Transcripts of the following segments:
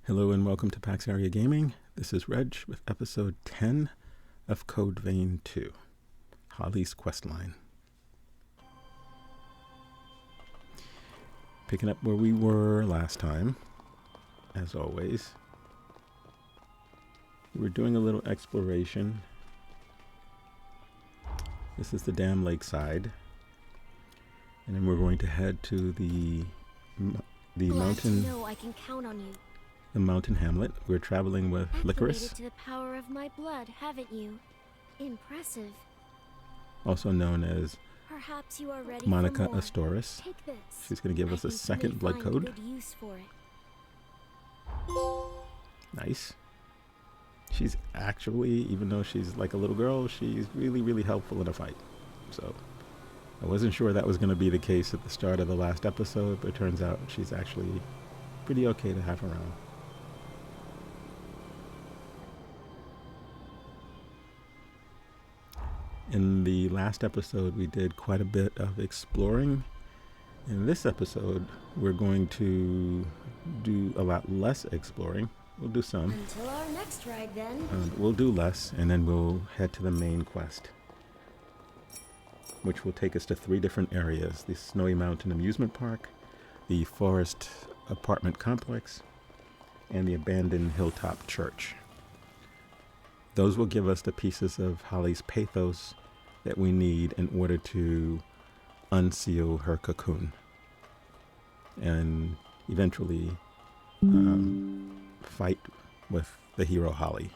Hello and welcome to PaxAriaGaming. This is Reg with episode 10 of Code Vein 2, Holly's Questline. Picking up where we were last time, as always. We were doing a little exploration. This is the Dam Lakeside. And then we're going to head to the mountain. To know I can count on you. The Mountain Hamlet. We're traveling with Lycoris, to the power of my blood, haven't you? Impressive. also known as Perhaps you are ready Monica for more. Astoris. Take this. She's going to give us a think you second may blood find code. Good use for it. Nice. She's actually, even though she's like a little girl, she's really, really helpful in a fight. So I wasn't sure that was going to be the case at the start of the last episode, but it turns out she's actually pretty okay to have around. In the last episode, we did quite a bit of exploring. In this episode, we're going to do a lot less exploring. We'll do some. Until our next ride, then. We'll do less, and then we'll head to the main quest, which will take us to 3 different areas: the Snowy Mountain Amusement Park, the Forest Apartment Complex, and the Abandoned Hilltop Church. Those will give us the pieces of Holly's Pathos that we need in order to unseal her cocoon and eventually fight with the hero Holly.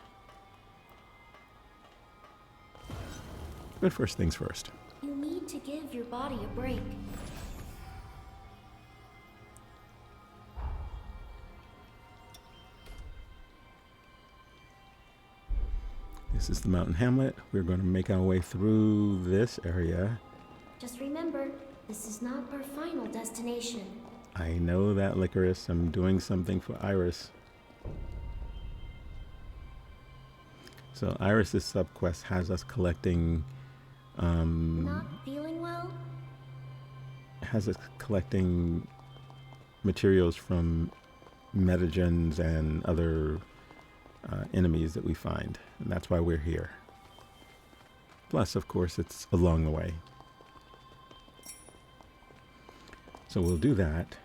But first things first. You need to give your body a break. This is the Mountain Hamlet. We're going to make our way through this area. Just remember, this is not our final destination. I know that, Lycoris. I'm doing something for Iris. So Iris's subquest has us collecting Not feeling well? materials from metagens and other enemies that we find, and that's why we're here. Plus, of course, it's along the way. So we'll do that.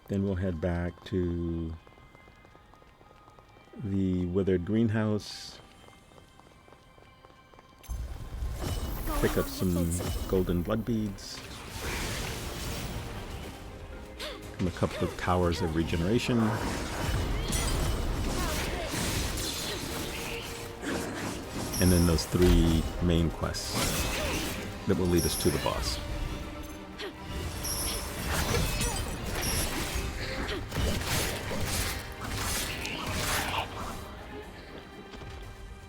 Then we'll head back to the Withered Greenhouse, pick up some golden blood beads from a couple of towers of regeneration. And then those 3 main quests that will lead us to the boss.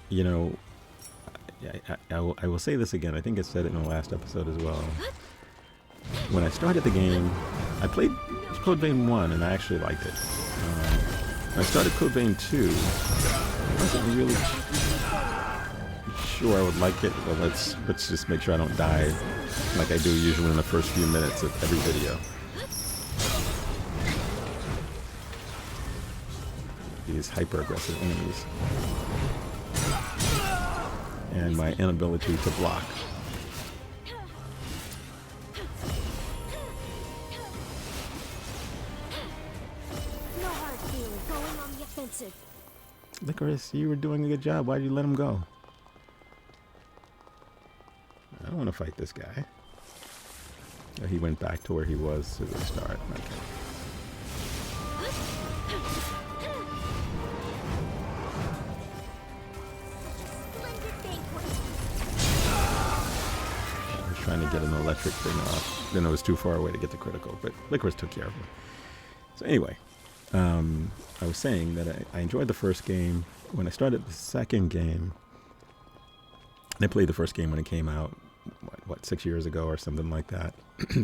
You know, I will say this again. I think I said it in the last episode as well. When I started the game, I played Code Vein 1 and I actually liked it. When I started Code Vein 2, I wasn't really sure I would like it, but let's just make sure I don't die like I do usually in the first few minutes of every video. These hyper-aggressive enemies. And my inability to block. No hard feeling. Going on the offensive. Lycoris, you were doing a good job. Why'd you let him go? I don't want to fight this guy. Oh, he went back to where he was to the start. Okay. I was trying to get an electric thing off. Then it was too far away to get the critical, but Lycoris took care of him. So anyway, I was saying that I enjoyed the first game. When I started the second game, I played the first game when it came out, what 6 years ago or something like that.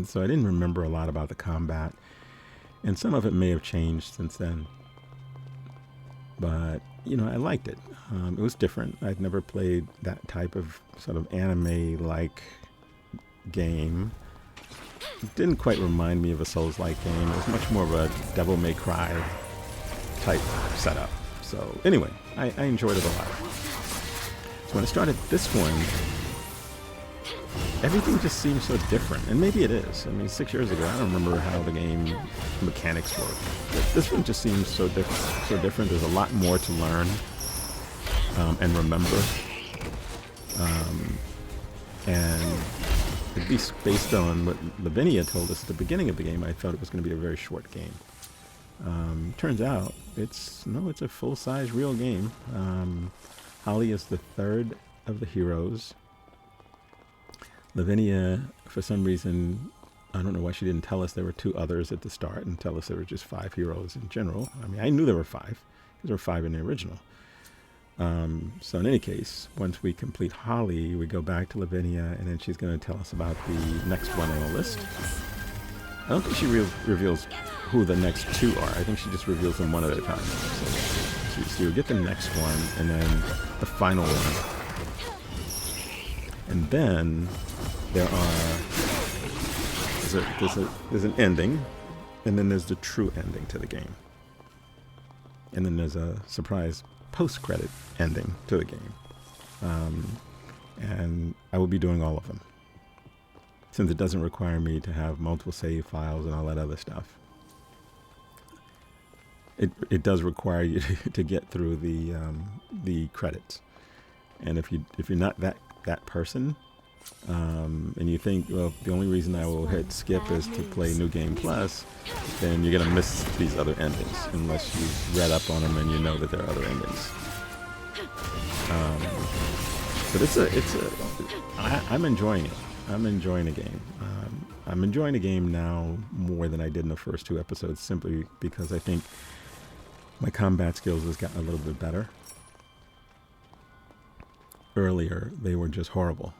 So I didn't remember a lot about the combat, and some of it may have changed since then. But, you know, I liked it. It was different. I'd never played that type of sort of anime-like game. didn't quite remind me of a Souls-like game. It was much more of a Devil May Cry type setup. So anyway, I enjoyed it a lot. So when I started this one, everything just seems so different. And maybe it is. I mean, 6 years ago, I don't remember how the game mechanics work. But this one just seems so different. So different. There's a lot more to learn and remember. And at least based on what Lavinia told us at the beginning of the game, I thought it was going to be a very short game. Turns out it's a full-size real game. Holly is the third of the heroes. Lavinia, for some reason, I don't know why she didn't tell us there were 2 others at the start and tell us there were just 5 heroes in general. I mean, I knew there were 5 because there were 5 in the original. So in any case, once we complete Holly, we go back to Lavinia, and then she's going to tell us about the next one on the list. I don't think she reveals who the next 2 are. I think she just reveals them one at a time. So you get the next one, and then the final one. And then there's an ending, and then there's the true ending to the game. And then there's a surprise post-credit ending to the game. And I will be doing all of them, since it doesn't require me to have multiple save files and all that other stuff. It does require you to get through the credits. And if you're not that person, and you think, well, the only reason I will hit skip is to play New Game Plus, then you're gonna miss these other endings unless you've read up on them and you know that there are other endings. But I'm enjoying it. I'm enjoying the game. I'm enjoying the game now more than I did in the first 2 episodes, simply because I think my combat skills has gotten a little bit better. Earlier, they were just horrible.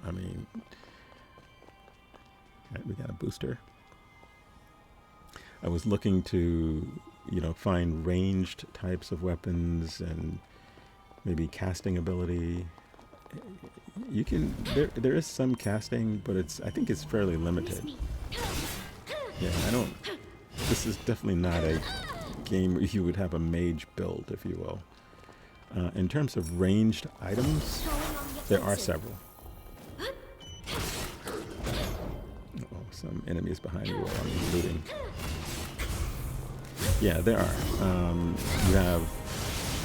I mean, right, we got a booster. I was looking to, find ranged types of weapons and maybe casting ability. You can, there is some casting, but I think it's fairly limited. Yeah, this is definitely not a game where you would have a mage build, if you will. In terms of ranged items, there are several. Some enemies behind you while I'm looting. Yeah, there are. You have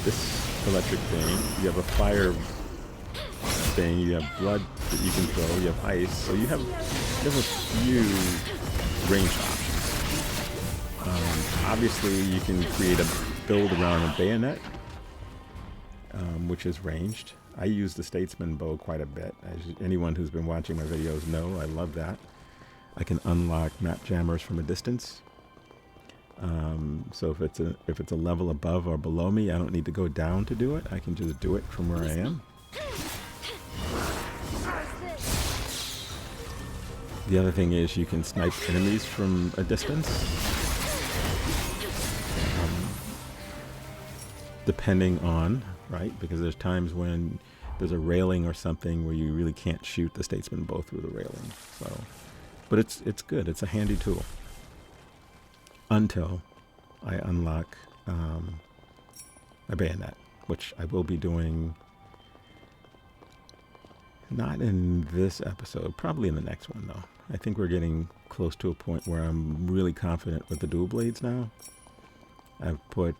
this electric thing. You have a fire thing. You have blood that you can throw. You have ice. So you have a few range options. Obviously, you can create a build around a bayonet, which is ranged. I use the Statesman bow quite a bit. As anyone who's been watching my videos know, I love that. I can unlock map jammers from a distance. So if it's a level above or below me, I don't need to go down to do it. I can just do it from where I am. The other thing is you can snipe enemies from a distance. Depending on, right? Because there's times when there's a railing or something where you really can't shoot the Statesman bow through the railing. But it's good. It's a handy tool. Until I unlock a bayonet, which I will be doing not in this episode, probably in the next one though. I think we're getting close to a point where I'm really confident with the dual blades now. I've put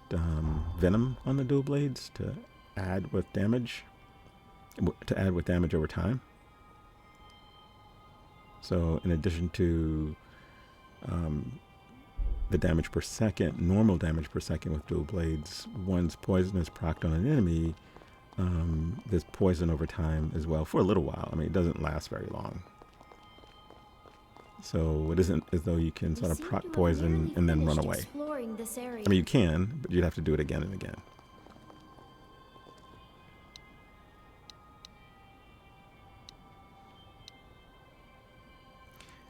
venom on the dual blades to add with damage over time. So in addition to the damage per second, normal damage per second with dual blades, once poison is procced on an enemy, there's poison over time as well for a little while. I mean, it doesn't last very long. So it isn't as though you can sort of proc poison and then run away. I mean, you can, but you'd have to do it again and again.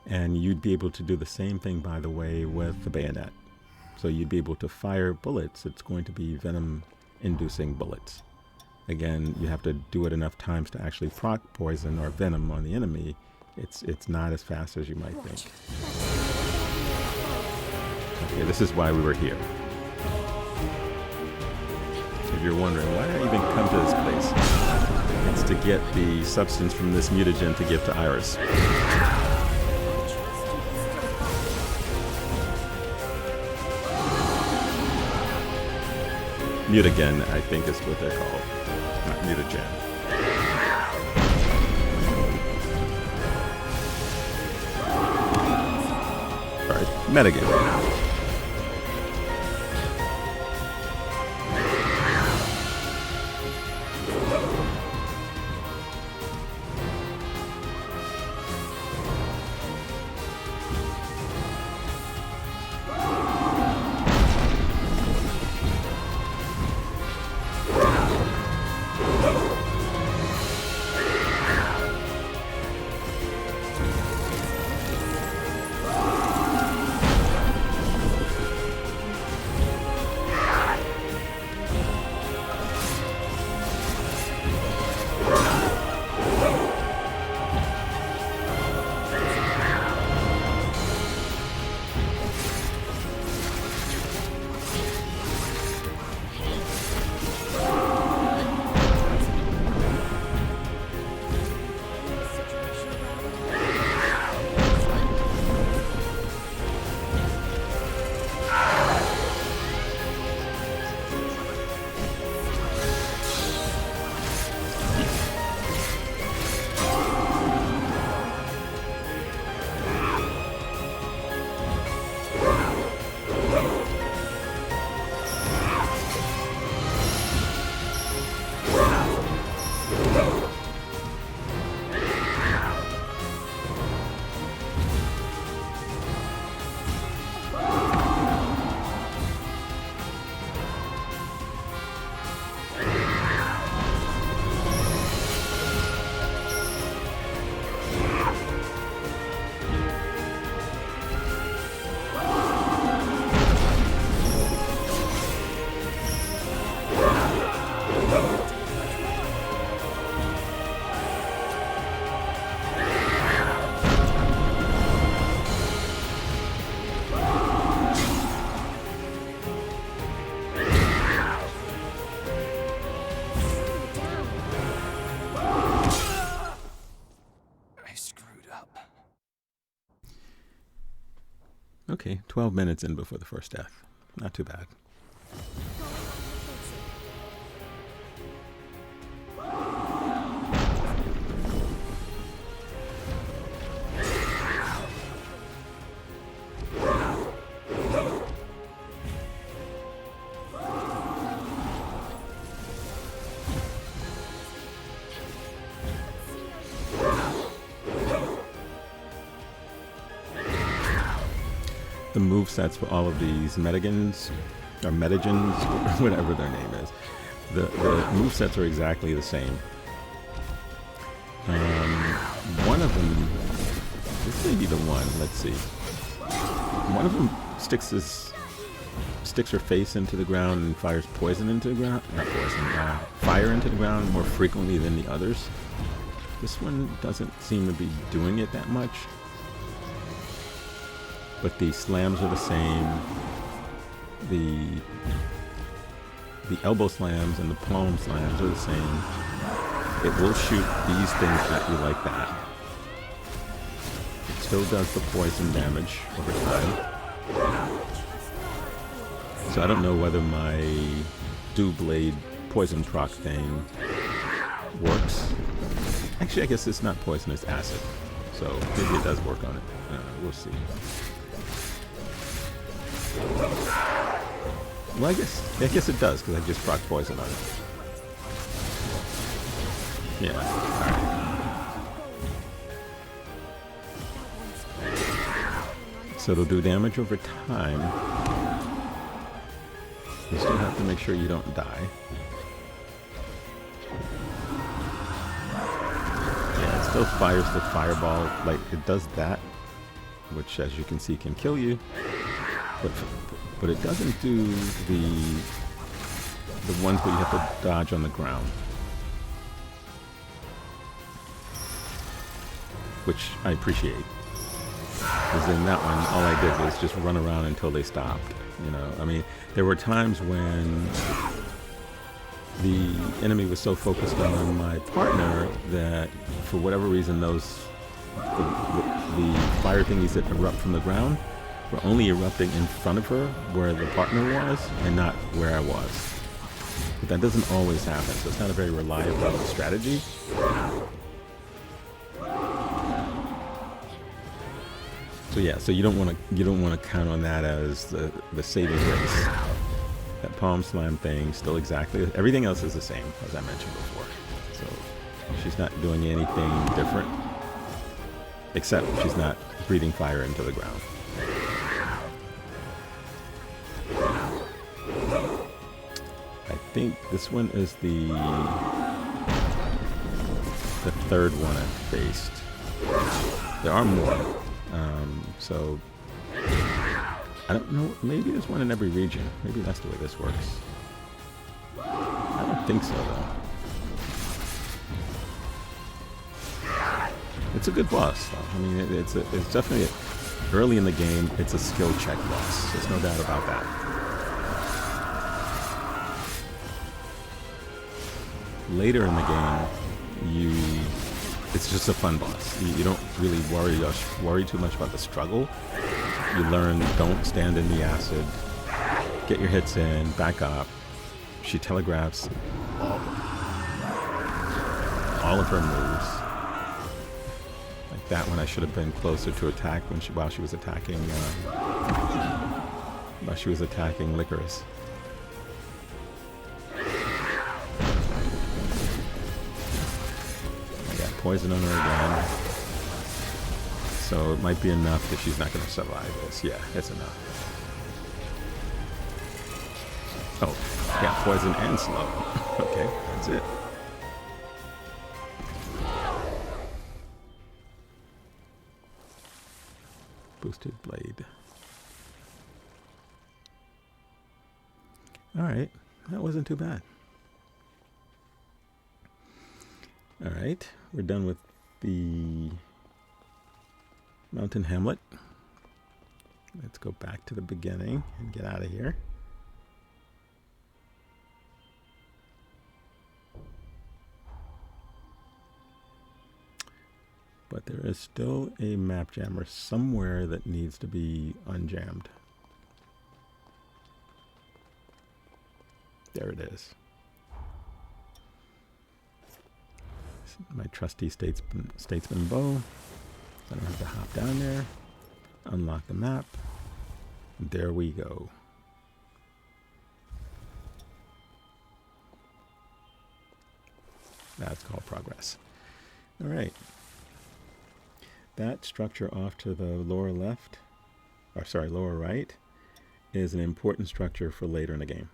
And you'd be able to do the same thing, by the way, with the bayonet. So you'd be able to fire bullets. It's going to be venom-inducing bullets. Again, you have to do it enough times to actually proc poison or venom on the enemy It's not as fast as you might think. Okay, this is why we were here. If you're wondering, why did I even come to this place? It's to get the substance from this mutagen to give to Iris. Mutagen, I think is what they're called. Not mutagen. Alright, metagame. Okay, 12 minutes in before the first death. Not too bad. The movesets for all of these metagens, or metagens, whatever their name is, the movesets are exactly the same. One of them, this may be the one, let's see. One of them sticks her face into the ground and fires poison into the ground, not poison, fire into the ground more frequently than the others. This one doesn't seem to be doing it that much. But the slams are the same. The elbow slams and the palm slams are the same. It will shoot these things at you like that. It still does the poison damage over time. So I don't know whether my Dew Blade poison proc thing works. Actually, I guess it's not poison, it's acid. So maybe it does work on it. We'll see. Well, I guess it does, because I just proc poison on it. Yeah, alright. So it'll do damage over time. You still have to make sure you don't die. Yeah, it still fires the fireball, like it does that, which as you can see can kill you. But it doesn't do the ones where you have to dodge on the ground. which I appreciate. Because in that one, all I did was just run around until they stopped. You know, I mean, there were times when the enemy was so focused on my partner that, for whatever reason, the fire thingies that erupt from the ground were only erupting in front of her, where the partner was, and not where I was. But that doesn't always happen, so it's not a very reliable strategy. So yeah, so you don't want to count on that as the saving grace. That palm slam thing still exactly everything else is the same as I mentioned before. So she's not doing anything different, except she's not breathing fire into the ground. I think this one is the third one I faced. There are more. So I don't know, maybe there's one in every region. Maybe that's the way this works. I don't think so though. It's a good boss though. I mean, it's definitely early in the game, it's a skill check boss. There's no doubt about that. Later in the game, it's just a fun boss. You don't really worry too much about the struggle. You learn, don't stand in the acid, get your hits in, back up. She telegraphs all of her moves. Like that one, I should have been closer to attack while she was attacking Lycoris. Poison on her again. So it might be enough that she's not going to survive this. Yeah, it's enough. Oh, yeah, poison and slow. Okay, that's it. Boosted blade. Alright, that wasn't too bad. Alright, we're done with the Mountain Hamlet. Let's go back to the beginning and get out of here. But there is still a map jammer somewhere that needs to be unjammed. There it is. My trusty statesman bow. I don't have to hop down there. Unlock the map. There we go. That's called progress. All right. That structure off to the lower left, or sorry, lower right, is an important structure for later in the game.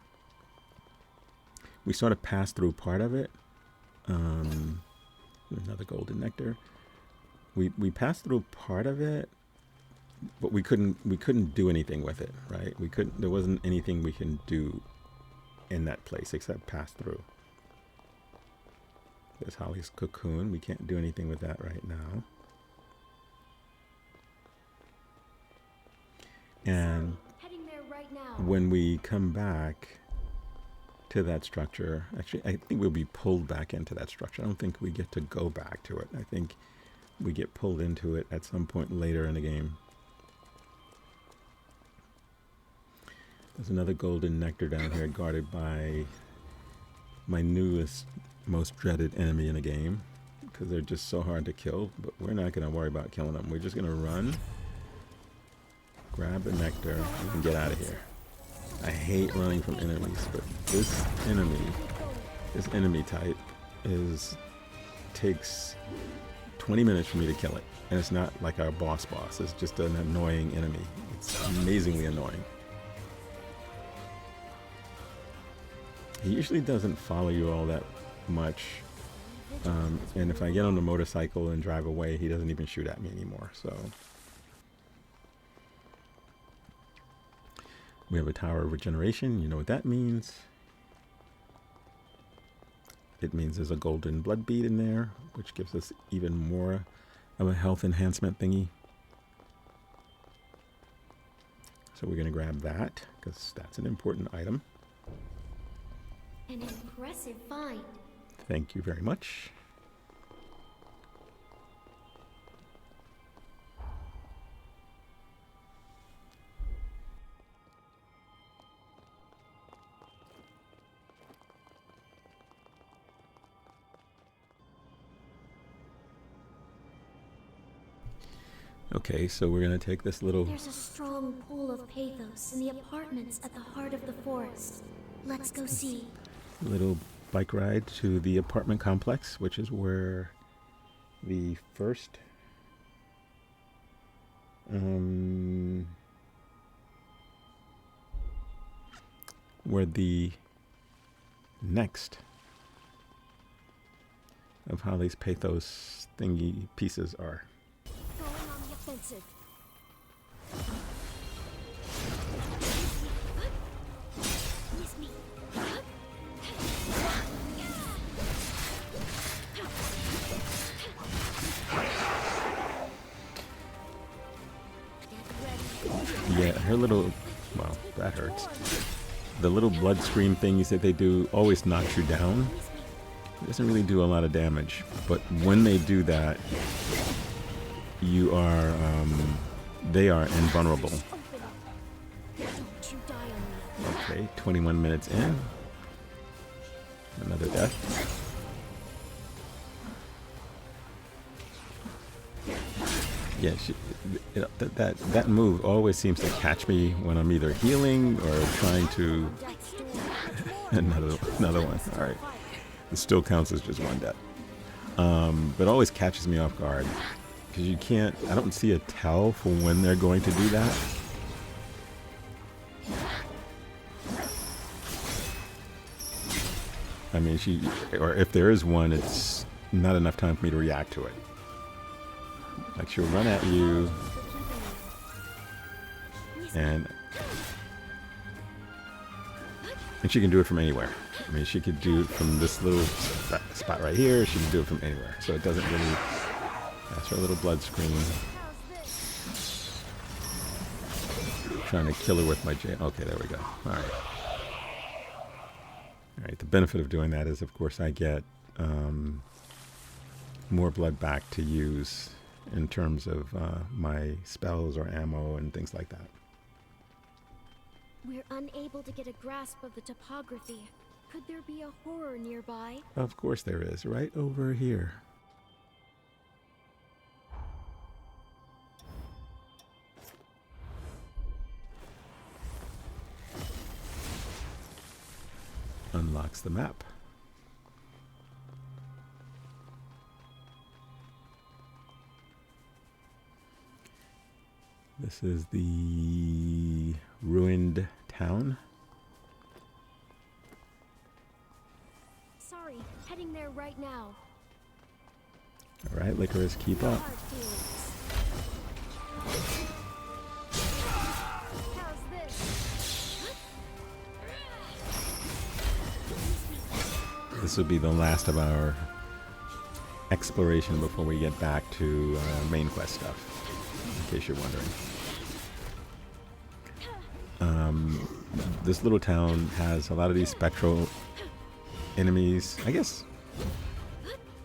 We sort of passed through part of it. Another golden nectar. We passed through part of it, but we couldn't do anything with it, right? There wasn't anything we can do in that place except pass through. There's Holly's cocoon. We can't do anything with that right now. And when we come back to that structure, actually, I think we'll be pulled back into that structure. I don't think we get to go back to it. I think we get pulled into it at some point later in the game. There's another golden nectar down here guarded by my newest, most dreaded enemy in the game, because they're just so hard to kill, but we're not going to worry about killing them. We're just going to run, grab the nectar, and get out of here. I hate running from enemies, but this enemy type takes 20 minutes for me to kill it. And it's not like our boss. It's just an annoying enemy. It's amazingly annoying. He usually doesn't follow you all that much. And if I get on the motorcycle and drive away, he doesn't even shoot at me anymore. So we have a tower of regeneration. You know what that means. It means there's a golden blood bead in there, which gives us even more of a health enhancement thingy. So we're going to grab that, because that's an important item. An impressive find. Thank you very much. Okay, so we're going to take this little... There's a strong pull of Pathos in the apartments at the heart of the forest. Let's go see. little bike ride to the apartment complex, which is where the first where the next of Holly's Pathos thingy pieces are. Going on the offensive. Yeah, her little, well, that hurts. The little blood scream things that they do always knocks you down. It doesn't really do a lot of damage, but when they do that, you are, they are invulnerable. Okay, 21 minutes in. Another death. Yeah, that move always seems to catch me when I'm either healing or trying to... another one. All right. It still counts as just one death. But it always catches me off guard. Because you can't... I don't see a tell for when they're going to do that. I mean, or if there is one, it's not enough time for me to react to it. Like, she'll run at you, and she can do it from anywhere. I mean, she could do it from this little spot right here. She can do it from anywhere. So it doesn't really... That's her little blood screen. Trying to kill her with my jam. Okay, there we go. All right. All right, the benefit of doing that is, of course, I get more blood back to use in terms of my spells or ammo and things like that. We're unable to get a grasp of the topography. Could there be a horror nearby? Of course there is, right over here. Unlocks the map. This is the ruined town. Sorry, heading there right now. All right, Lycoris, keep up. How's this? This will be the last of our exploration before we get back to main quest stuff, in case you're wondering. This little town has a lot of these spectral enemies. I guess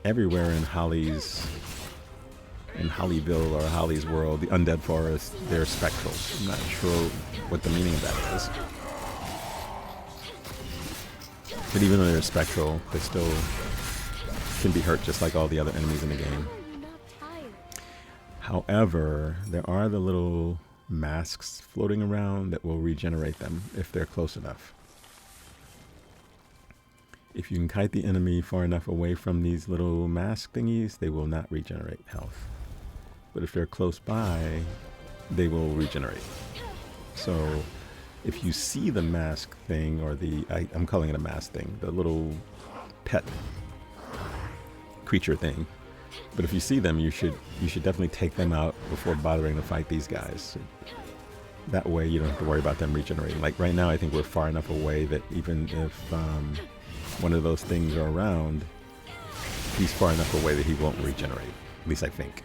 everywhere in Holly's, in Hollyville or Holly's world, the undead forest, they're spectral. I'm not sure what the meaning of that is. But even though they're spectral, they still can be hurt just like all the other enemies in the game. However, there are the little masks floating around that will regenerate them if they're close enough. If you can kite the enemy far enough away from these little mask thingies, they will not regenerate health. But if they're close by, they will regenerate. So if you see the mask thing, or the, I'm calling it a mask thing, the little pet creature thing, but if you see them, you should definitely take them out before bothering to fight these guys. That way you don't have to worry about them regenerating. Like right now, I think we're far enough away that even if one of those things are around, he's far enough away that he won't regenerate. At least I think.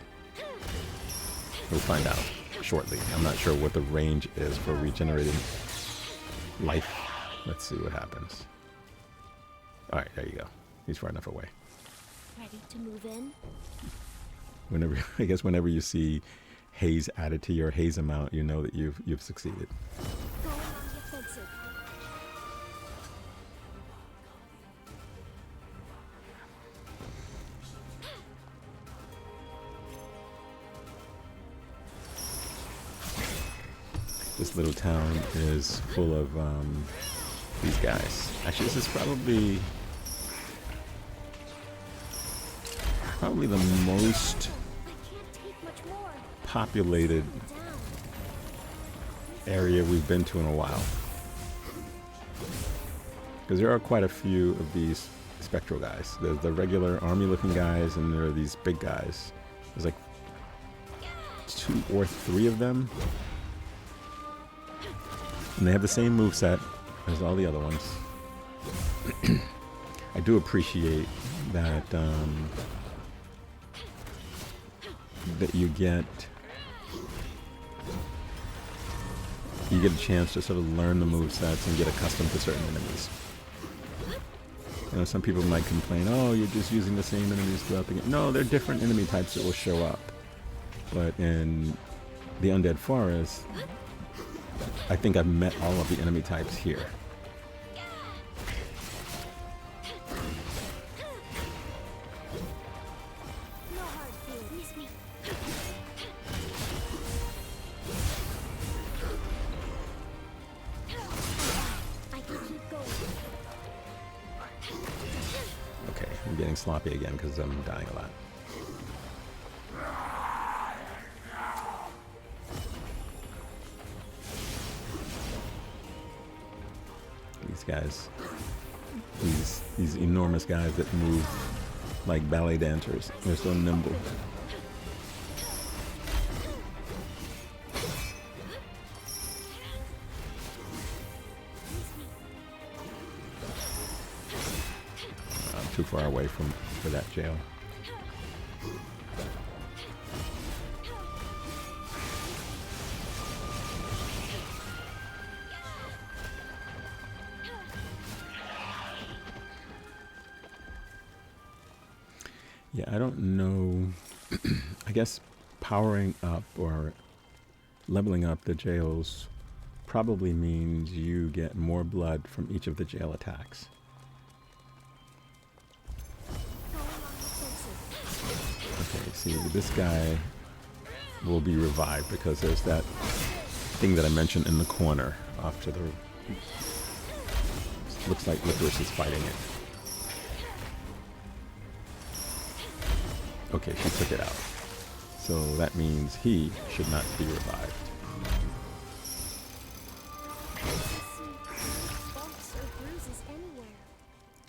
We'll find out shortly. I'm not sure what the range is for regenerating life. Let's see what happens. All right, there you go. He's far enough away. Ready to move in? Whenever you see haze added to your haze amount, you know that you've succeeded. Going on the offensive. This little town is full of these guys. Actually, this is probably the most populated area we've been to in a while. Because there are quite a few of these spectral guys. There's the regular army-looking guys, and there are these big guys. There's like 2 or 3 of them. And they have the same moveset as all the other ones. I do appreciate that that you get a chance to sort of learn the movesets and get accustomed to certain enemies. You know, some people might complain, oh, you're just using the same enemies throughout the game. No, they're different enemy types that will show up. But in the Undead Forest, I think I've met all of the enemy types here. Okay, I'm getting sloppy again because I'm dying a lot. Guys, these enormous guys that move like ballet dancers. They're so nimble. I'm too far away for that jail. Yeah, I don't know. I guess powering up or leveling up the jails probably means you get more blood from each of the jail attacks. Okay, see, this guy will be revived because there's that thing that I mentioned in the corner off to the... Looks like Lycoris is fighting it. Okay, she took it out. So that means he should not be revived.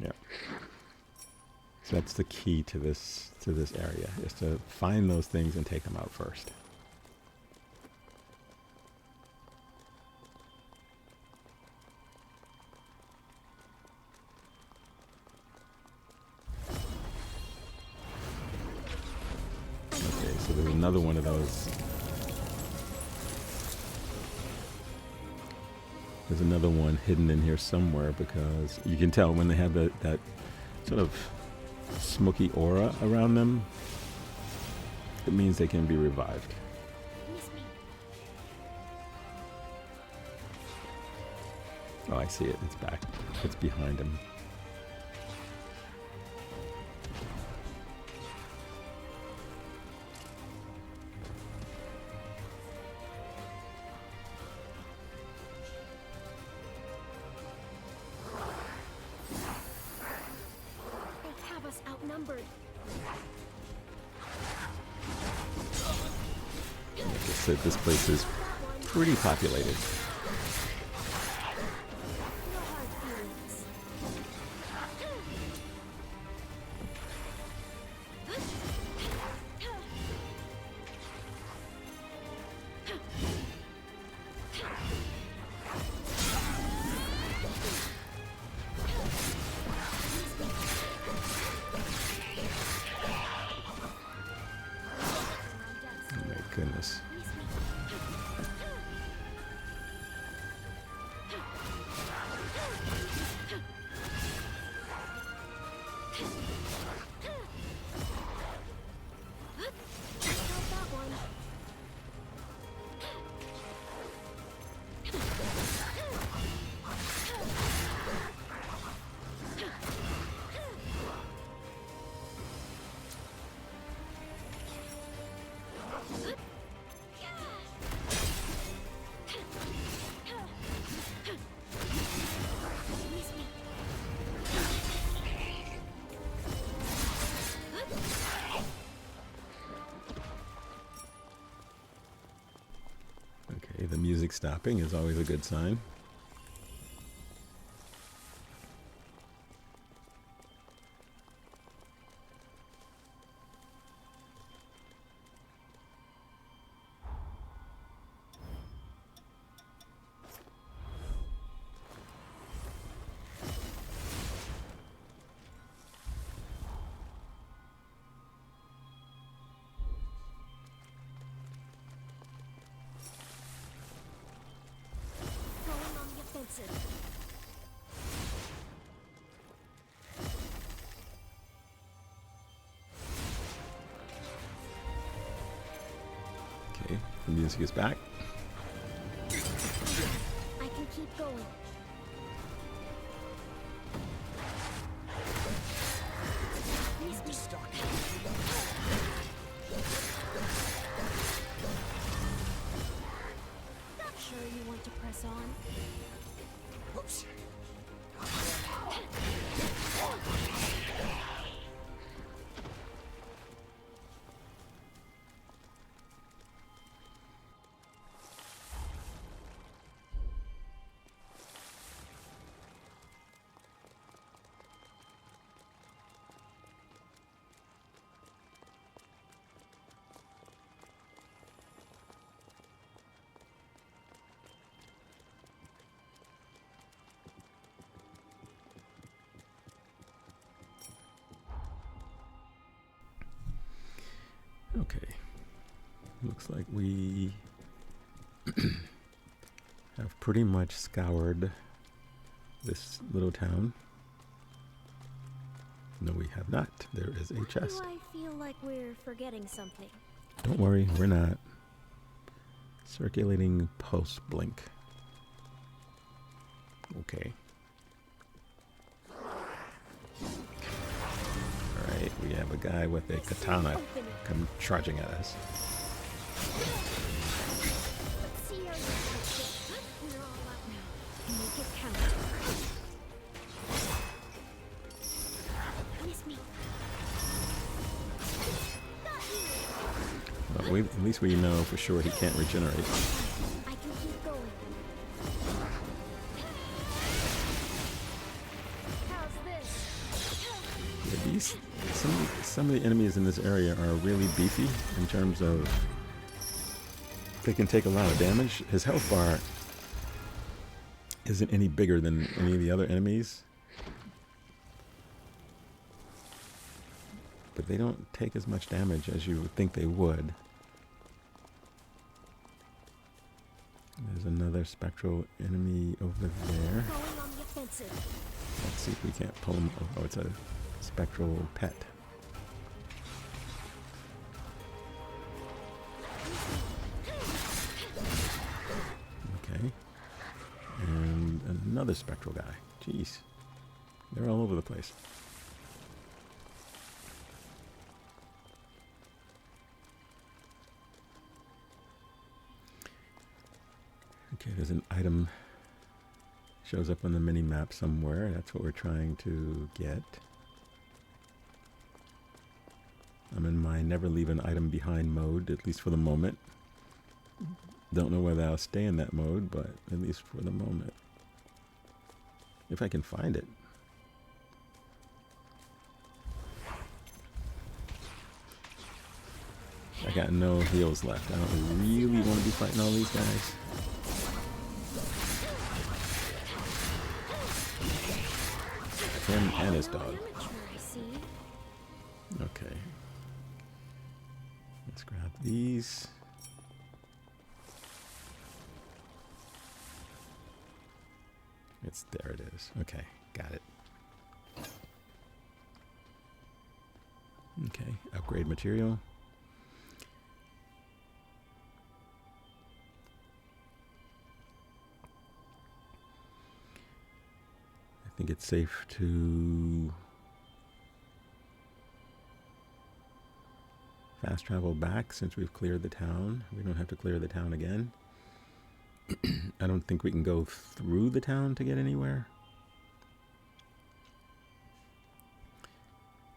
Yep. So that's the key to this area, is to find those things and take them out first. So there's another one of those. There's another one hidden in here somewhere because you can tell when they have that sort of smoky aura around them, it means they can be revived. Oh, I see it. It's back. It's behind him. This place is pretty populated. Oh my goodness. Okay, the music stopping is always a good sign. Okay, the music is back. I can keep going. Sure you want to press on? Oops. Okay, looks like we have pretty much scoured this little town. No, we have not. There is a chest. Why do I feel like we're forgetting something? Don't worry, we're not. Circulating pulse blink. Okay. Alright, we have a guy with a katana come charging at us. Let's see how you like it. We're all out now. Make it count. Miss me. But at least we know for sure he can't regenerate. I can keep going. How's this? Yeah, these some of the enemies in this area are really beefy in terms of they can take a lot of damage. His health bar isn't any bigger than any of the other enemies, but they don't take as much damage as you would think they would. There's another spectral enemy over there. Going on the offensive. Let's see if we can't pull him. Oh, it's a spectral pet. Okay. And another spectral guy. Jeez. They're all over the place. Okay, there's an item. Shows up on the mini map somewhere. That's what we're trying to get. I'm in my never leave an item behind mode, at least for the moment. Don't know whether I'll stay in that mode, but at least for the moment. If I can find it. I got no heals left. I don't really want to be fighting all these guys. Him and his dog. Okay. Let's grab these. There it is. Okay, got it. Okay, upgrade material. think it's safe to fast travel back since we've cleared the town. We don't have to clear the town again. I don't think we can go through the town to get anywhere.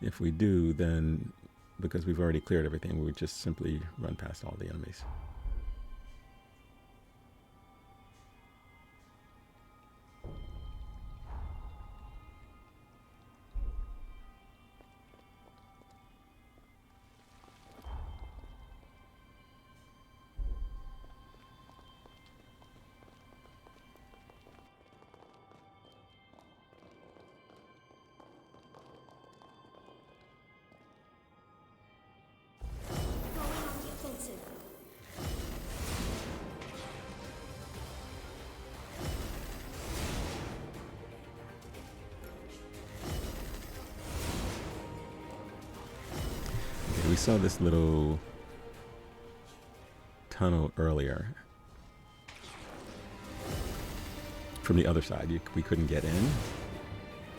If we do, then because we've already cleared everything, we would just simply run past all the enemies. We saw this little tunnel earlier. From the other side, we couldn't get in.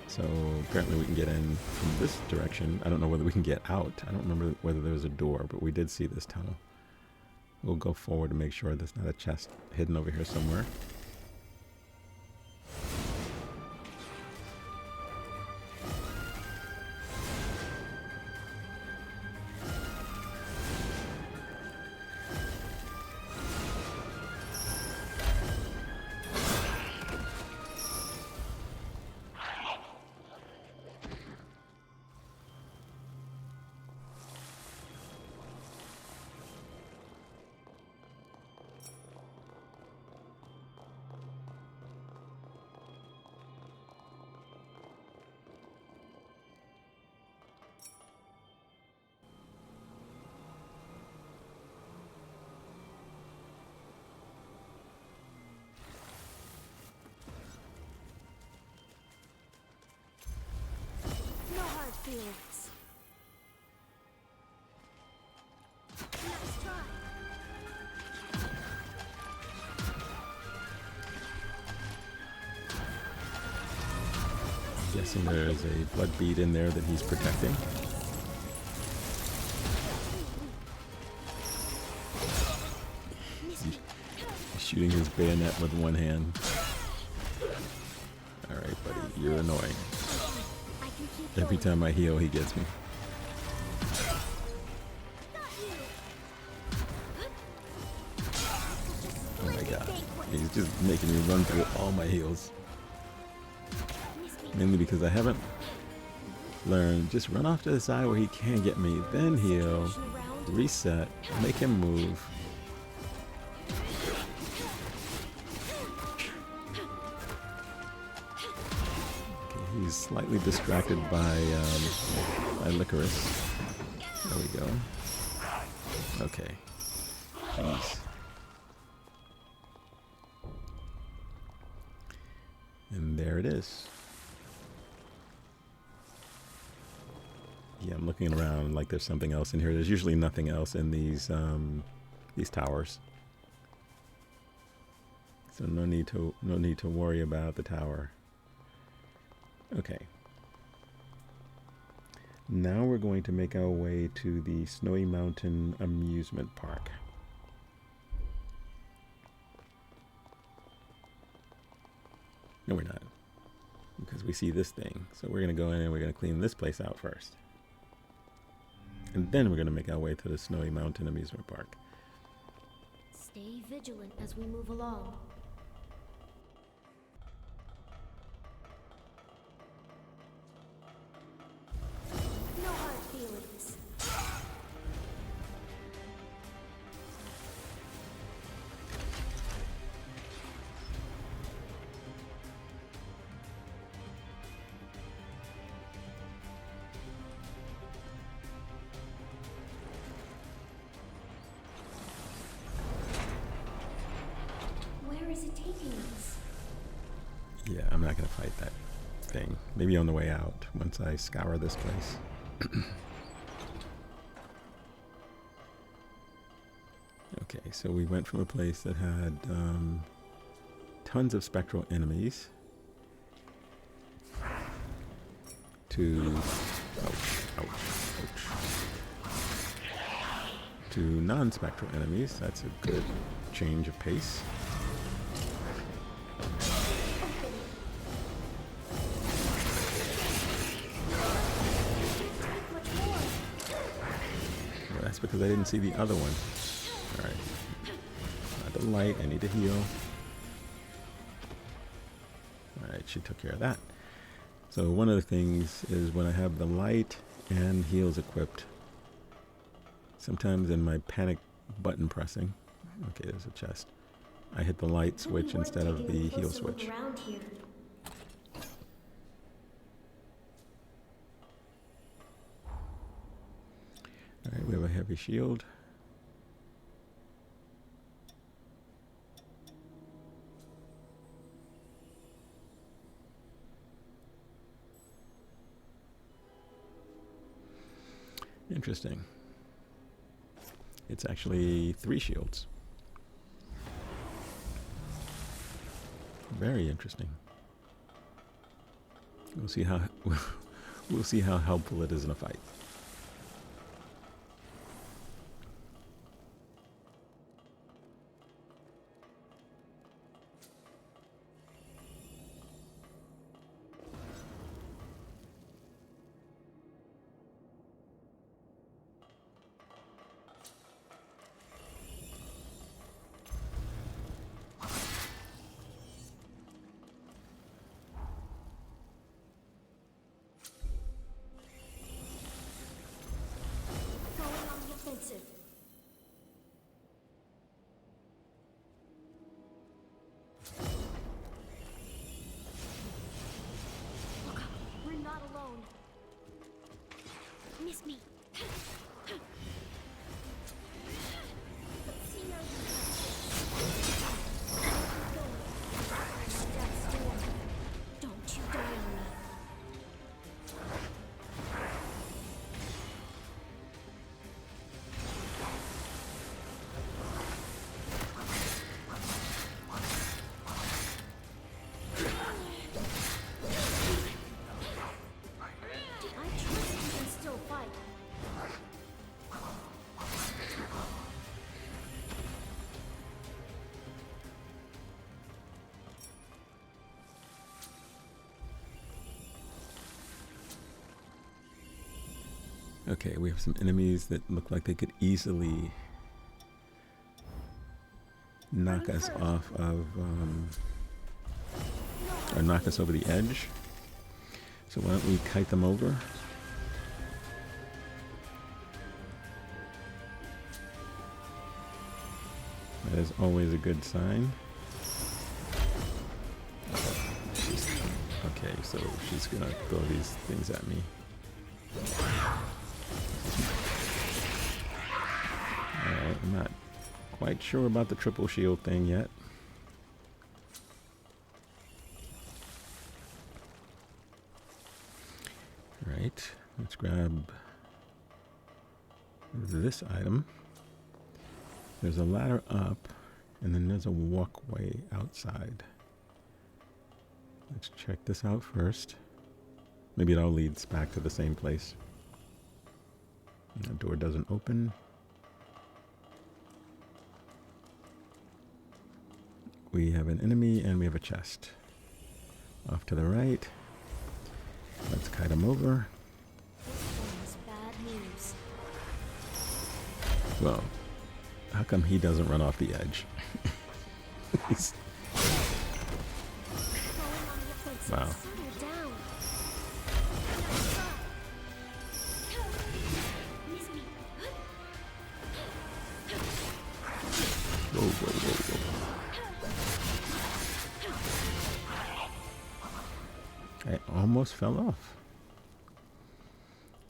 So apparently we can get in from this direction. I don't know whether we can get out. I don't remember whether there was a door, but we did see this tunnel. We'll go forward to make sure there's not a chest hidden over here somewhere. Feelings. Nice try. Guessing there's a blood bead in there that he's protecting. He's shooting his bayonet with one hand. Alright, buddy, you're annoying. Every time I heal, he gets me. Oh my god. He's just making me run through all my heals. Mainly because I haven't learned, just run off to the side where he can't get me, then heal, reset, make him move. He's slightly distracted by Lycoris. There we go. Okay. Jeez. And there it is. Yeah, I'm looking around like there's something else in here. There's usually nothing else in these towers. So no need to worry about the tower. Okay. Now we're going to make our way to the Snowy Mountain Amusement Park. No, we're not. Because we see this thing. So we're going to go in and we're going to clean this place out first. And then we're going to make our way to the Snowy Mountain Amusement Park. Stay vigilant as we move along. Is it taking us? Yeah, I'm not going to fight that thing. Maybe on the way out, once I scour this place. Okay, so we went from a place that had tons of spectral enemies to to non-spectral enemies. That's a good change of pace. Well, that's because I didn't see the other one. All right, not the light. I need to heal. All right, she took care of that. So one of the things is when I have the light and heals equipped, sometimes in my panic button pressing, okay, there's a chest, I hit the light switch instead of the heal switch. Alright, we have a heavy shield. Interesting. It's actually 3 shields. Very interesting. We'll see how we'll see how helpful it is in a fight. We're not alone. Miss me. Don't you die on me. Okay, we have some enemies that look like they could easily knock us off of, or knock us over the edge. So why don't we kite them over? That is always a good sign. Okay, so she's gonna throw these things at me. Alright, I'm not quite sure about the triple shield thing yet. Right, let's grab this item. There's a ladder up, and then there's a walkway outside. Let's check this out first. Maybe it all leads back to the same place. The door doesn't open. We have an enemy and we have a chest. Off to the right. Let's kite him over. This bad news. Well, how come he doesn't run off the edge? Wow. Whoa, whoa, whoa, whoa. I almost fell off.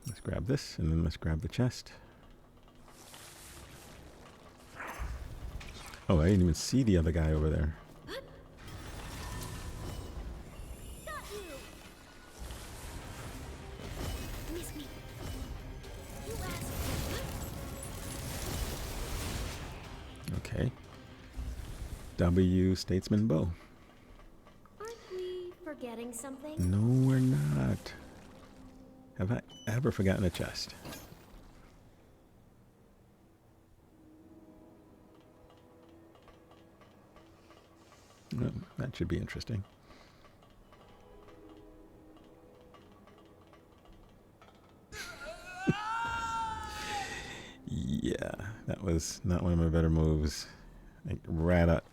Let's grab this, and then let's grab the chest. Oh, I didn't even see the other guy over there. Okay. W Statesman Bow. Aren't we forgetting something? No, we're not. Have I ever forgotten a chest? Oh, that should be interesting. Yeah, that was not one of my better moves. Like right out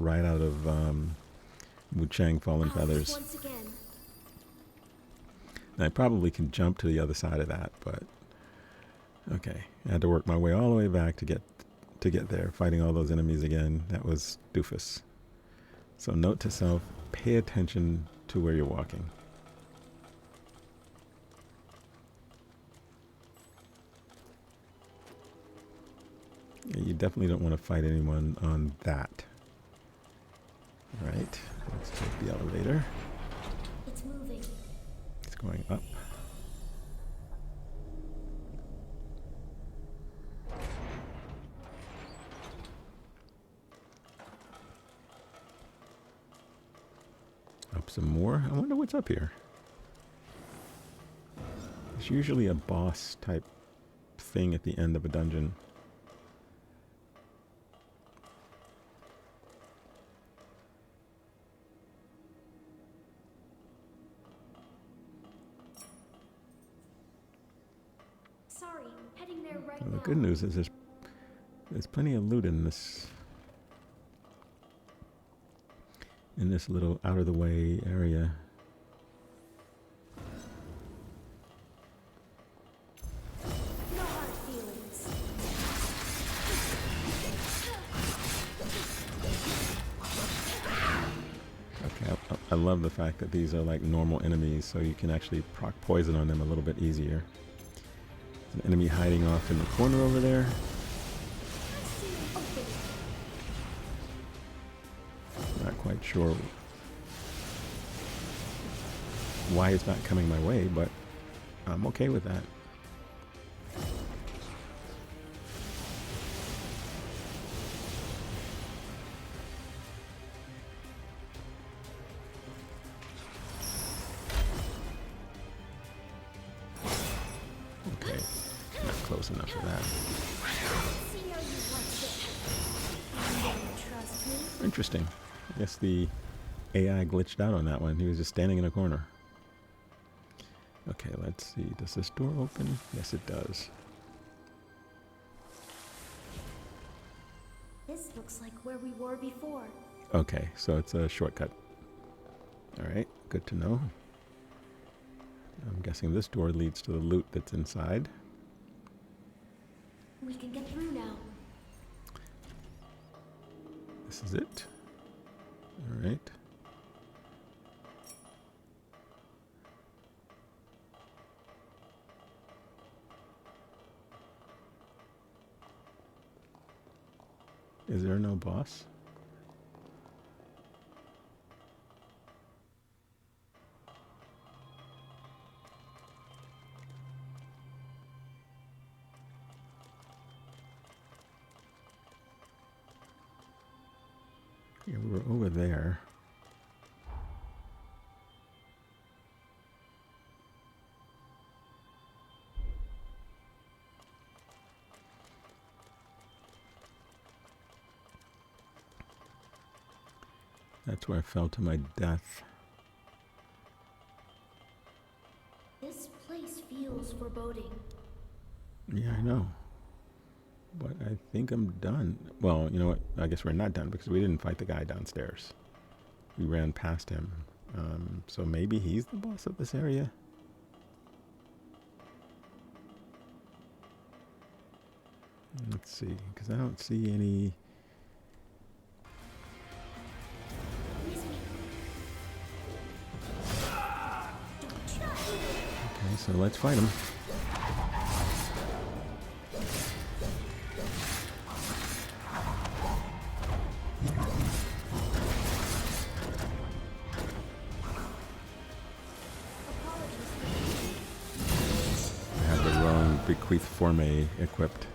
of Wu Chang Fallen Feathers. Once again. I probably can jump to the other side of that, but okay. I had to work my way all the way back to get there, fighting all those enemies again. That was doofus. So note to self, pay attention to where you're walking. Yeah, you definitely don't want to fight anyone on that. All right, let's take the elevator. It's moving. It's going up. Up some more. I wonder what's up here. There's usually a boss type thing at the end of a dungeon. Sorry, heading there right Well, now. the good news is there's plenty of loot in this little out of the way area. No hard feelings. Okay, I love the fact that these are like normal enemies, so you can actually proc poison on them a little bit easier. There's an enemy hiding off in the corner over there. Not quite sure why it's not coming my way, but I'm okay with that. Okay, not close enough for that. See how you like it. You don't trust me? Interesting. I guess the AI glitched out on that one. He was just standing in a corner. Okay, let's see. Does this door open? Yes, it does. This looks like where we were before. Okay, so it's a shortcut. Alright, good to know. I'm guessing this door leads to the loot that's inside. We can get through now. This is it. Alright. Is there no boss? Yeah, we were over there. That's where I fell to my death. This place feels foreboding. Yeah, I know. But I think I'm done. Well, you know what? I guess we're not done because we didn't fight the guy downstairs. We ran past him. So maybe he's the boss of this area? Let's see, because I don't see any... Okay, so let's fight him. I have the wrong bequeath forme equipped.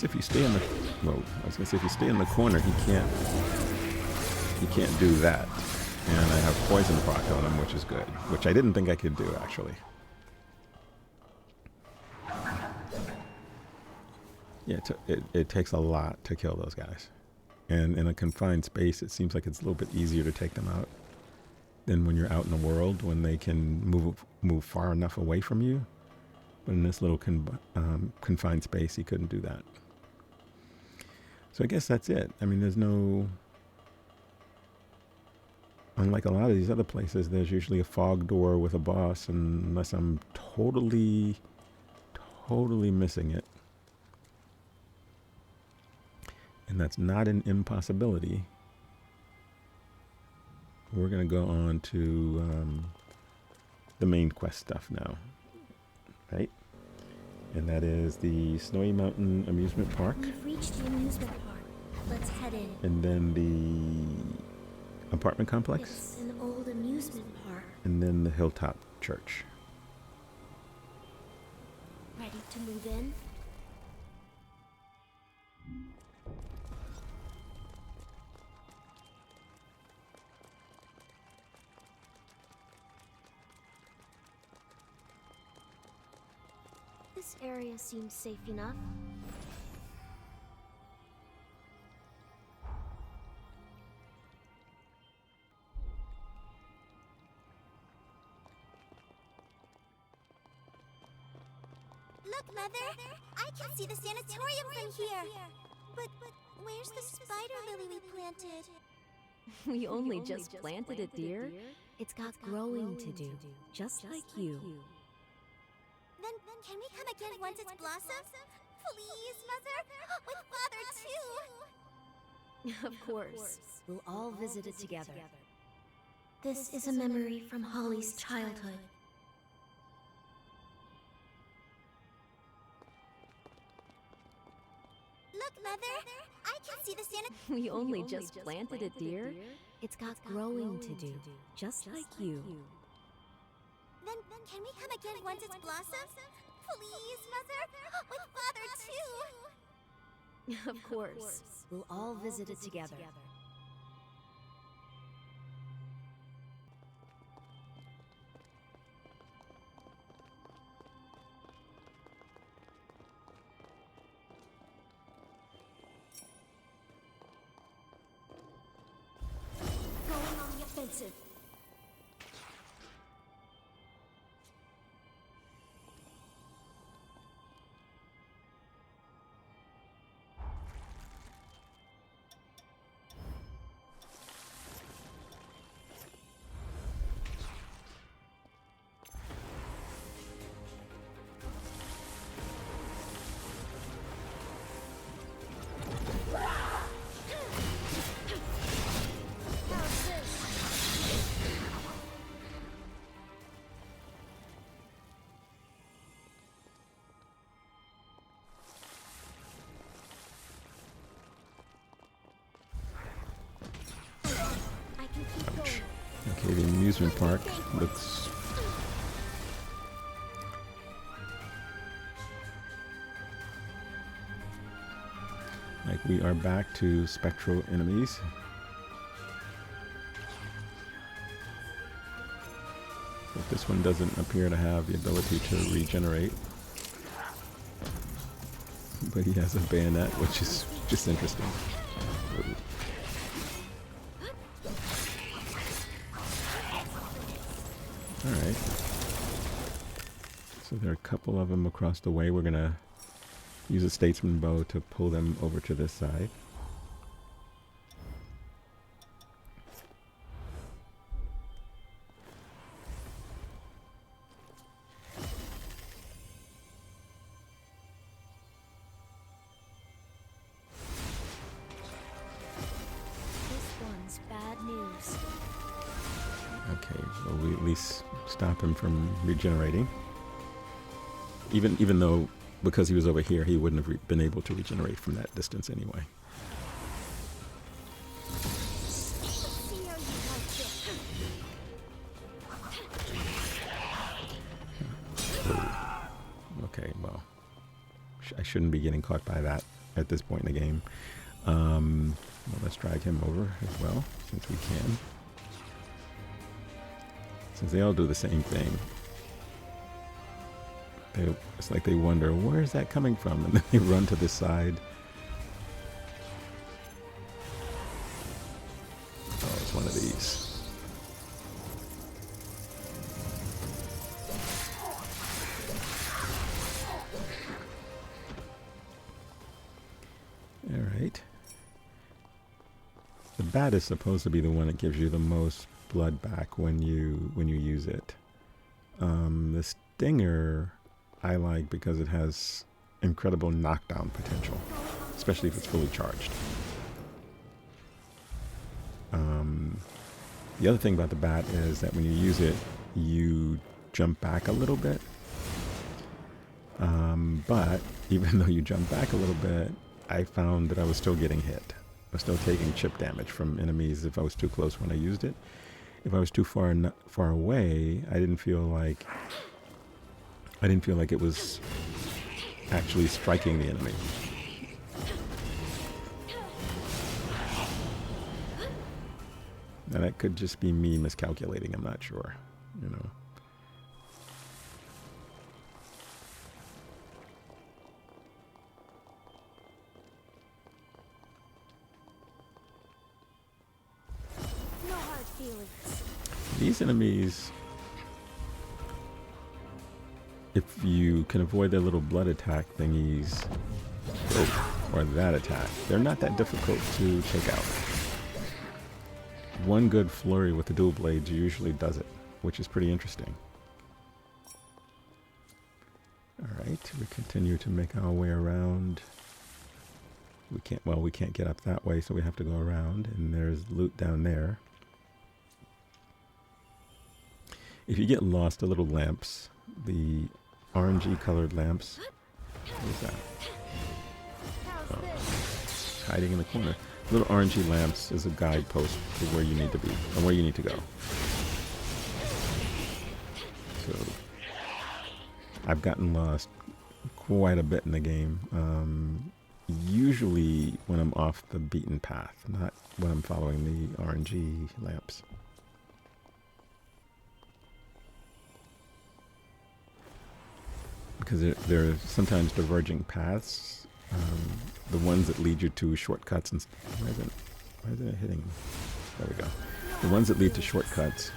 If you stay in the Well, I was gonna say if you stay in the corner, he can't do that. And I have poison proc on him, which is good. Which I didn't think I could do, actually. Yeah, it takes a lot to kill those guys. And in a confined space, it seems like it's a little bit easier to take them out than when you're out in the world, when they can move far enough away from you. But in this little confined space, he couldn't do that. So I guess that's it. I mean, there's no... Unlike a lot of these other places, there's usually a fog door with a boss, unless I'm totally missing it. And that's not an impossibility. We're going to go on to the main quest stuff now, right? And that is the Snowy Mountain Amusement Park. We've reached the amusement park. Let's head in. And then the apartment complex. It's an old amusement park. And then the Hilltop Church. Ready to move in? This area seems safe enough. Look, Mother! I can see the sanatorium from here! But where's the spider lily we planted? We only just planted it, dear. It's got growing to do, just like you. Then can we come again once it's blossomed? Please, Mother! With Father, too! Of course. We'll all visit it together. This is a memory from Holly's childhood. Look, Mother! I can see the sanatorium. We only just planted it, dear. It's got growing to do, just like you. Then can we come again once it's blossomed? Please, Mother! With Father, too! Of course. We'll all visit it together. Going on the offensive. Okay, the amusement park looks... like we are back to spectral enemies. But this one doesn't appear to have the ability to regenerate. But he has a bayonet, which is just interesting. Alright. So there are a couple of them across the way. We're going to use a statesman bow to pull them over to this side. This one's bad news. Okay, well we at least stop him from regenerating. Even though, because he was over here, he wouldn't have been able to regenerate from that distance anyway. Okay, well, I shouldn't be getting caught by that at this point in the game. Well, let's drag him over as well, since we can. Since they all do the same thing. It's like they wonder, where is that coming from? And then they run to the side. Oh, it's one of these. All right. The bat is supposed to be the one that gives you the most blood back when you use it. The stinger I like because it has incredible knockdown potential, especially if it's fully charged. The other thing about the bat is that when you use it, you jump back a little bit. But even though you jump back a little bit, I found that I was still getting hit. I was still taking chip damage from enemies if I was too close when I used it. If I was too far away, I didn't feel like it was actually striking the enemy. Now that could just be me miscalculating, I'm not sure, you know. No hard feelings. These enemies, if you can avoid their little blood attack thingies, or that attack, they're not that difficult to take out. One good flurry with the dual blades usually does it, which is pretty interesting. Alright, we continue to make our way around. We can't get up that way, so we have to go around, and there's loot down there. If you get lost, the little lamps, the orangey colored lamps, what is that? Oh, hiding in the corner. Little orangey lamps is a guidepost to where you need to be, or where you need to go. So, I've gotten lost quite a bit in the game. Usually when I'm off the beaten path, not when I'm following the orangey lamps. Because there are sometimes diverging paths. The ones that lead you to shortcuts and why isn't it hitting? There we go. The ones that lead to shortcuts,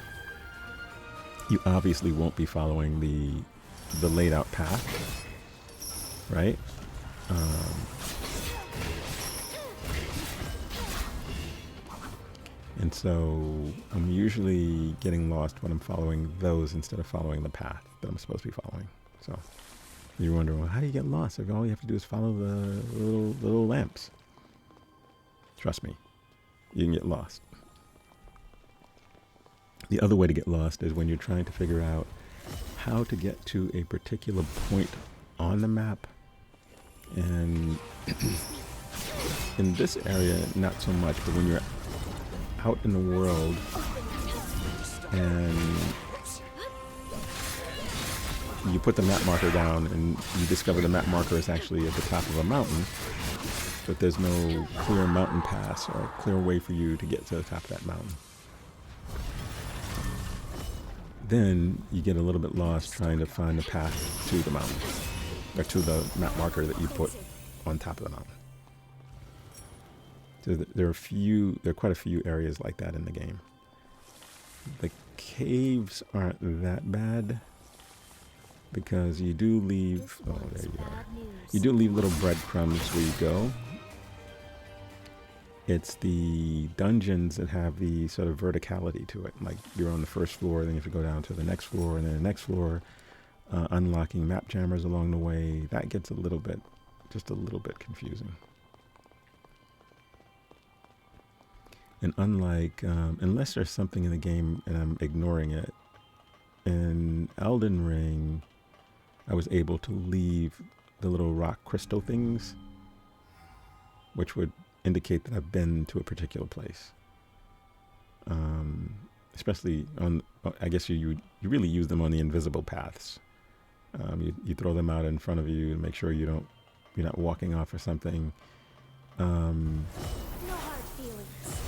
you obviously won't be following the laid out path, right? And so I'm usually getting lost when I'm following those instead of following the path that I'm supposed to be following. So you're wondering, well, how do you get lost? Like, all you have to do is follow the little lamps. Trust me, you can get lost. The other way to get lost is when you're trying to figure out how to get to a particular point on the map. And in this area, not so much, but when you're out in the world and you put the map marker down and you discover the map marker is actually at the top of a mountain, but there's no clear mountain pass or clear way for you to get to the top of that mountain. Then you get a little bit lost trying to find the path to the mountain, or to the map marker that you put on top of the mountain. So there are quite a few areas like that in the game. The caves aren't that bad, because you do leave, oh, there you are. You do leave little breadcrumbs where you go. It's the dungeons that have the sort of verticality to it. Like, you're on the first floor, then you have to go down to the next floor, and then the next floor, unlocking map jammers along the way. That gets just a little bit confusing. And unlike, unless there's something in the game and I'm ignoring it, in Elden Ring, I was able to leave the little rock crystal things, which would indicate that I've been to a particular place. Especially on, I guess you really use them on the invisible paths. You throw them out in front of you to make sure you don't you're not walking off or something. No hard feelings.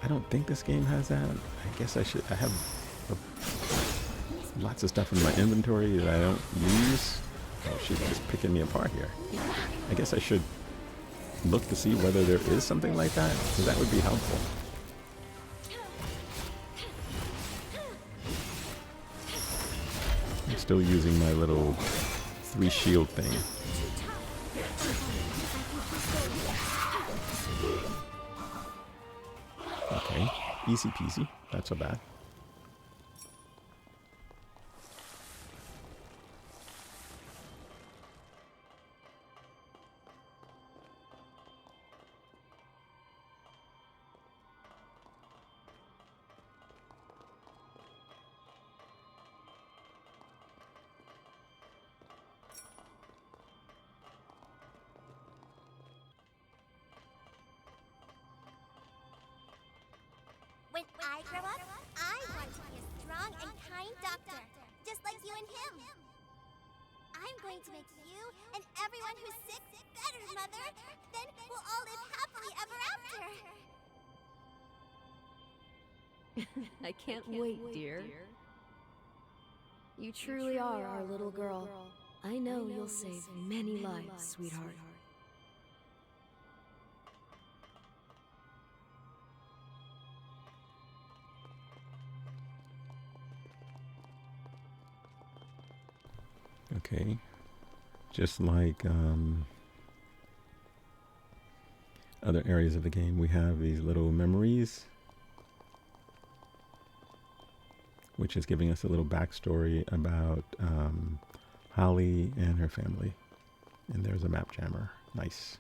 I don't think this game has that. I guess I should. I have lots of stuff in my inventory that I don't use. Oh, she's just picking me apart here. I guess I should look to see whether there is something like that, because that would be helpful. I'm still using my little 3 shield thing. Okay, easy peasy, not so bad. When I grow up, I want to be a strong and kind doctor, just like you and him. I'm going to make you and everyone who's sick better, Mother. Then we'll all live happily ever after. I can't wait, dear. You truly are our little girl. I know you'll save many lives, sweetheart. Okay, just like other areas of the game, we have these little memories, which is giving us a little backstory about Holly and her family. And there's a map jammer. Nice.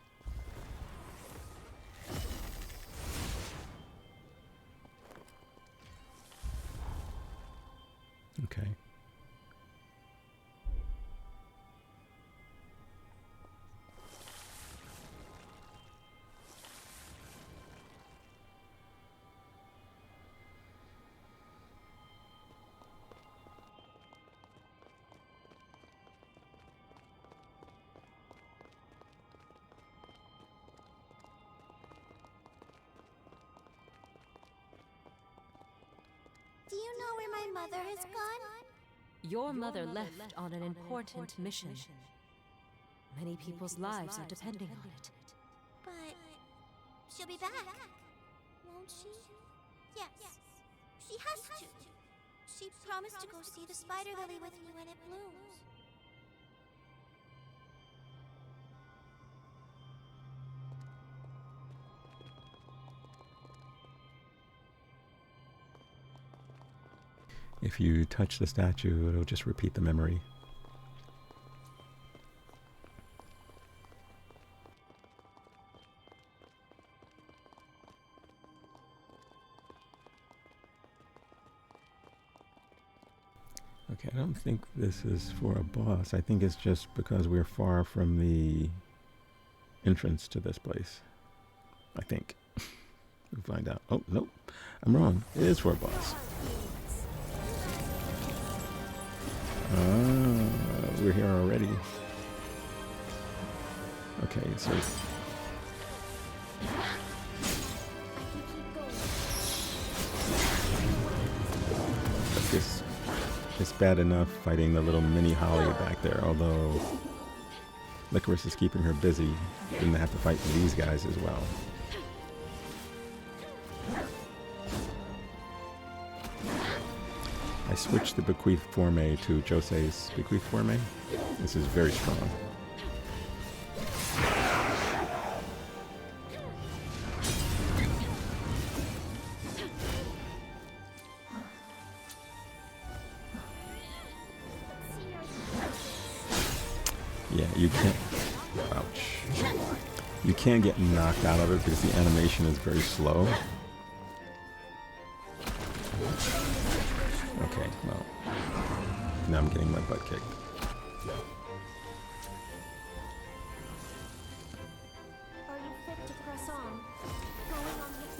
Okay. Do you know where my mother has gone? Your mother left on an important mission. Many people's lives are depending on it. But she'll be back, won't she? Yes, she has to. She promised to go see the spider lily with me when it blooms. If you touch the statue, it'll just repeat the memory. Okay, I don't think this is for a boss. I think it's just because we're far from the entrance to this place. I think. We'll find out. Oh, nope. I'm wrong. It is for a boss. Ah, we're here already. Okay, so I guess it's bad enough fighting the little mini Holly back there, although Lycoris is keeping her busy. Didn't have to fight these guys as well. I switched the bequeath forme to Jose's bequeath forme. This is very strong. Yeah, you can't. Ouch. You can't get knocked out of it because the animation is very slow. Okay, well, now I'm getting my butt kicked. Are you fit to press on? Going on with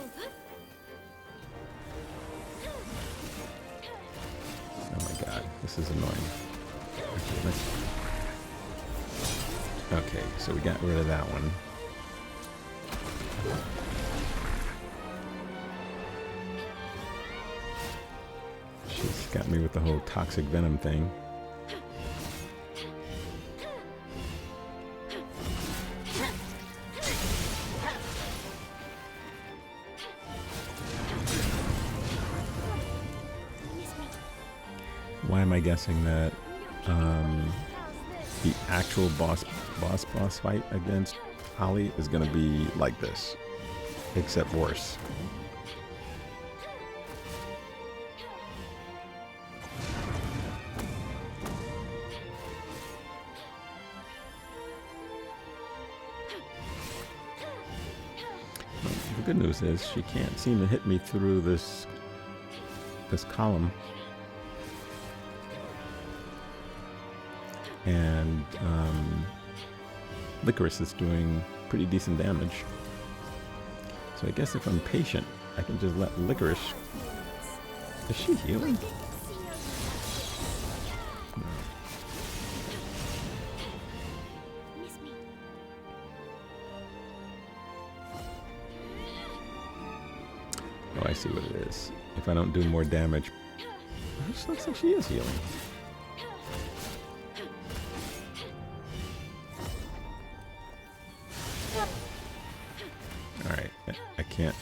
Oh my god, this is annoying. Okay, let's... Okay, so we got rid of that one. She's got me with the whole toxic venom thing. Why am I guessing that the actual boss fight against Holly is going to be like this, except worse? The good news is she can't seem to hit me through this column. And Lycoris is doing pretty decent damage. So I guess if I'm patient, I can just let Lycoris... Is she healing? No. Oh, I see what it is. If I don't do more damage... It looks like she is healing.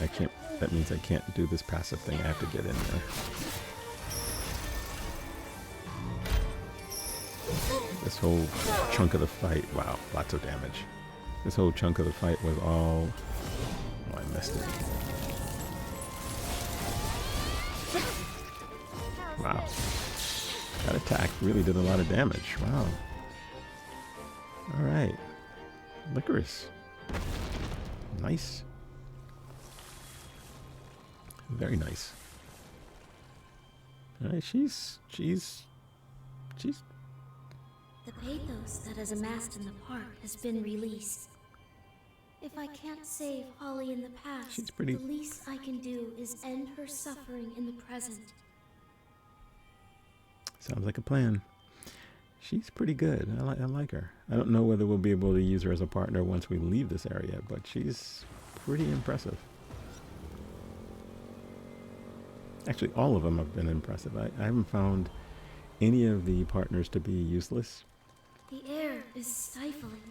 I can't, that means I can't do this passive thing. I have to get in there. This whole chunk of the fight, wow, lots of damage. This whole chunk of the fight was all, oh, I missed it. Wow. That attack really did a lot of damage. Wow. Alright. Lycoris. Nice. Very nice. Alright, she's... The pathos that is amassed in the park has been released. If I can't save Holly in the past, she's pretty... the least I can do is end her suffering in the present. Sounds like a plan. She's pretty good. I like her. I don't know whether we'll be able to use her as a partner once we leave this area, but she's pretty impressive. Actually, all of them have been impressive. I haven't found any of the partners to be useless. The air is stifling.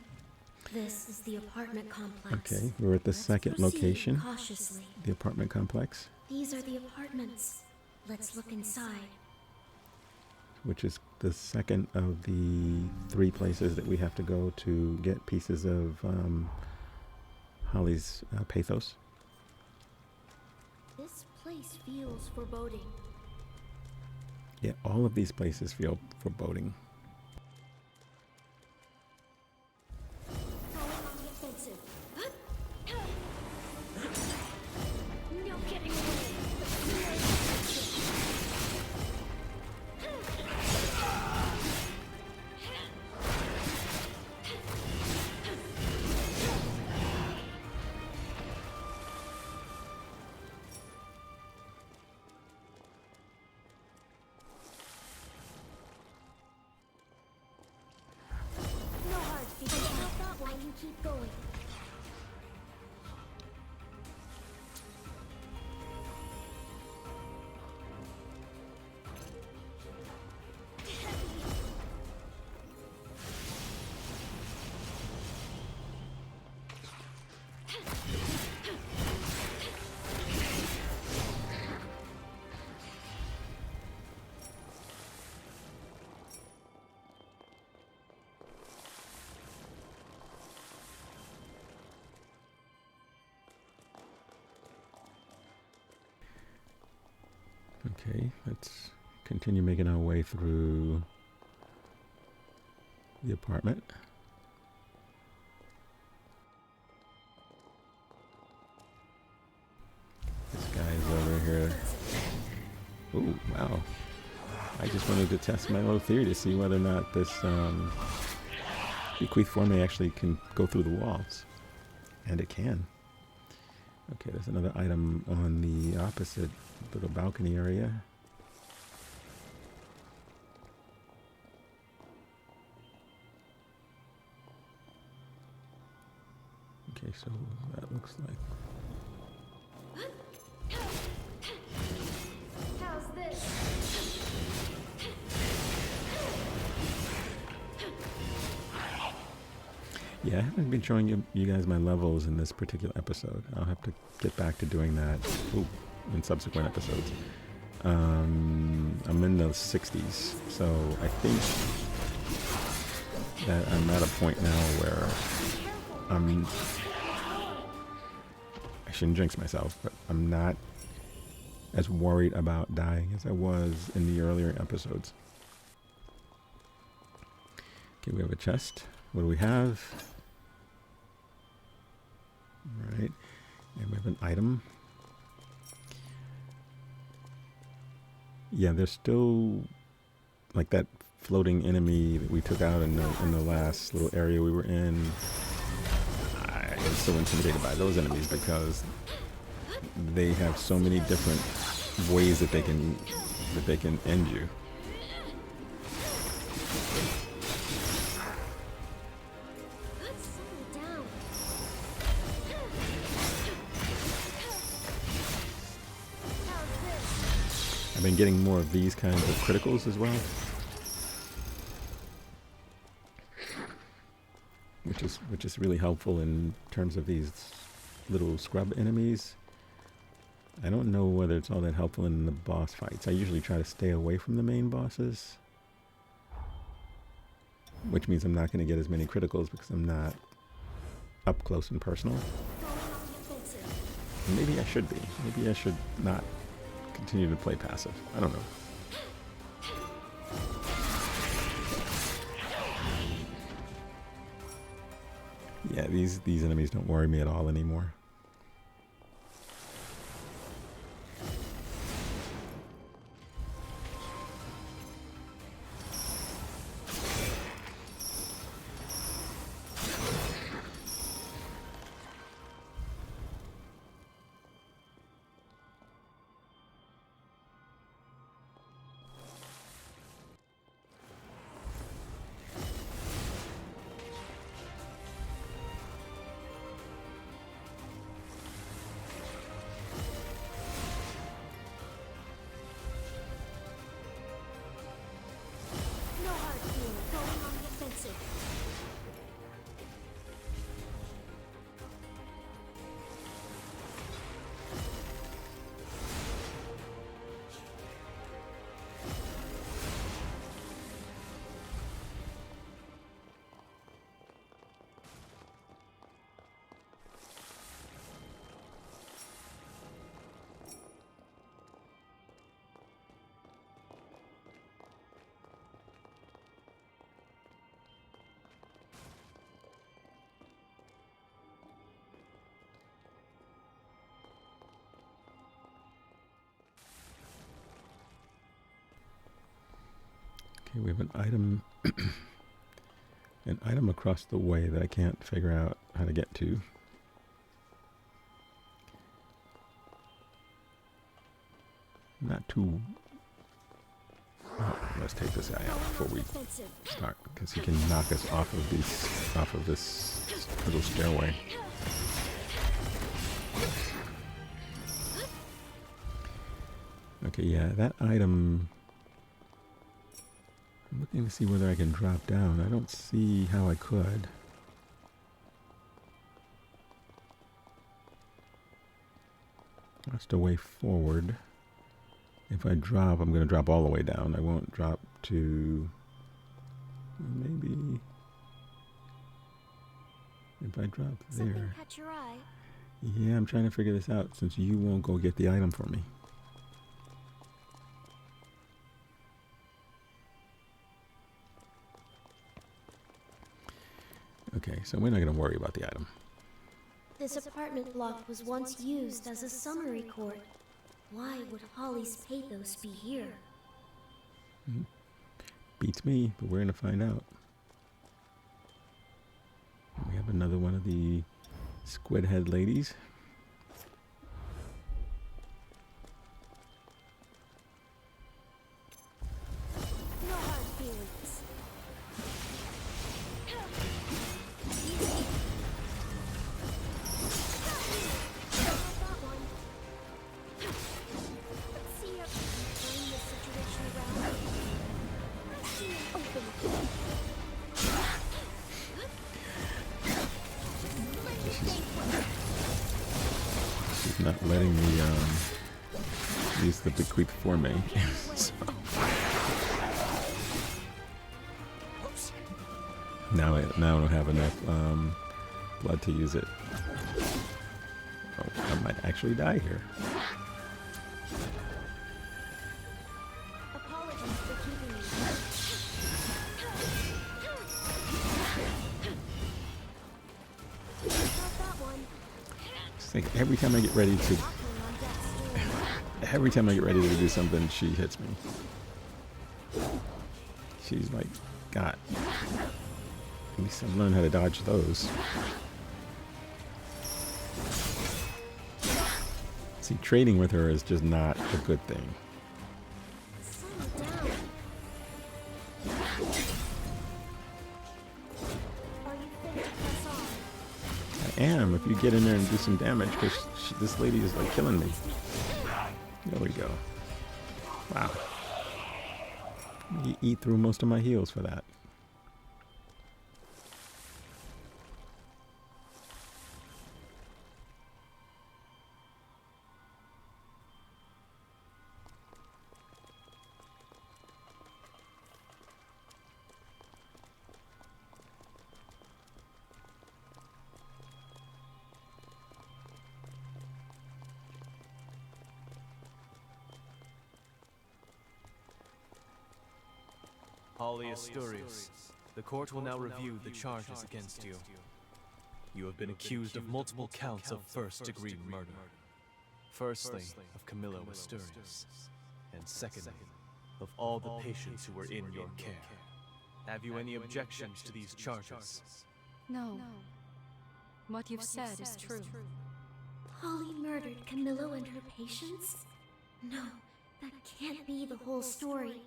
This is the apartment complex. Okay, we're at the second location. Cautiously. The apartment complex. These are the apartments. Let's look inside. Which is the second of the 3 places that we have to go to get pieces of Holly's Pathos. This place feels foreboding. Yeah, all of these places feel foreboding. Going on the offensive. No getting keep going. Okay, let's continue making our way through the apartment. This guy's over here. Ooh, wow. I just wanted to test my little theory to see whether or not this bequeath form actually can go through the walls. And it can. Okay, there's another item on the opposite little balcony area. Okay, so that looks like... How's this? Yeah, I haven't been showing you guys my levels in this particular episode. I'll have to get back to doing that in subsequent episodes. I'm in the 60s, so I think that I'm at a point now where I shouldn't jinx myself, but I'm not as worried about dying as I was in the earlier episodes. Okay, we have a chest. What do we have? All right, and we have an item. Yeah, there's still like that floating enemy that we took out in the last little area we were in. I am so intimidated by those enemies because they have so many different ways that they can end you. I've been getting more of these kinds of criticals as well, which is really helpful in terms of these little scrub enemies. I don't know whether it's all that helpful in the boss fights. I usually try to stay away from the main bosses, which means I'm not going to get as many criticals because I'm not up close and personal. Maybe I should be. Maybe I should not continue to play passive. I don't know. Yeah, these enemies don't worry me at all anymore. Okay, we have an item across the way that I can't figure out how to get to. Not too... Oh, let's take this guy out before we start, because he can knock us off of this little stairway. Okay, yeah, that item... I'm looking to see whether I can drop down. I don't see how I could. That's the way forward. If I drop, I'm going to drop all the way down. I won't drop to... Maybe... If I drop there... Something catch your eye? Yeah, I'm trying to figure this out since you won't go get the item for me. Okay, so we're not going to worry about the item. This apartment block was once used as a summary court. Why would Holly's Pathos be here? Beats me, but we're going to find out. We have another one of the squid head ladies. No hard feelings. not letting me use the bequeath for me. So, now I don't have enough blood to use it. Oh, I might actually die here. Apologies for keeping you. Got that one. Just think, every time I get ready to do something, she hits me. She's like, God. At least I've learned how to dodge those. See, trading with her is just not a good thing. Settle down. Are you fit to press on? I am, if you get in there and do some damage, because this lady is like killing me. There we go. Wow. You eat through most of my heals for that. Holly Asturias, the court will now review the charges against you. You have been accused of multiple counts of first-degree murder. Firstly, of Camillo Asturias, and secondly, of all the patients who were in your care. Have you any objections to these charges? No. What you've said is true. Holly murdered Camillo and her patients? No, that can't be the whole story.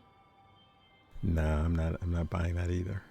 Nah, I'm not buying that either.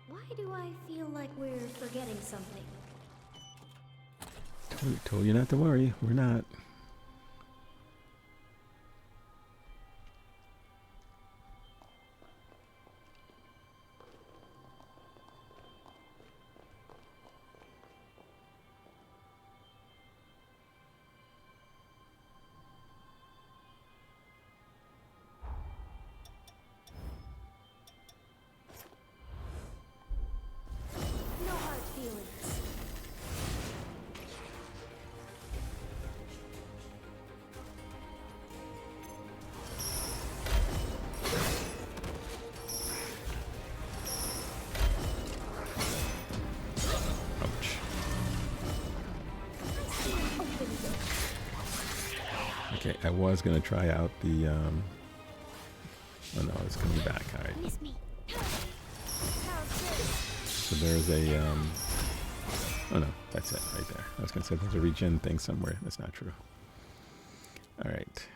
Why do I feel like we're forgetting something? Told you not to worry. We're not. No hard feelings. Ouch. Okay, I was gonna try out the oh no, it's coming back. Alright. Miss me. So there's a oh no, that's it right there. I was gonna say there's a regen thing somewhere. That's not true. Alright.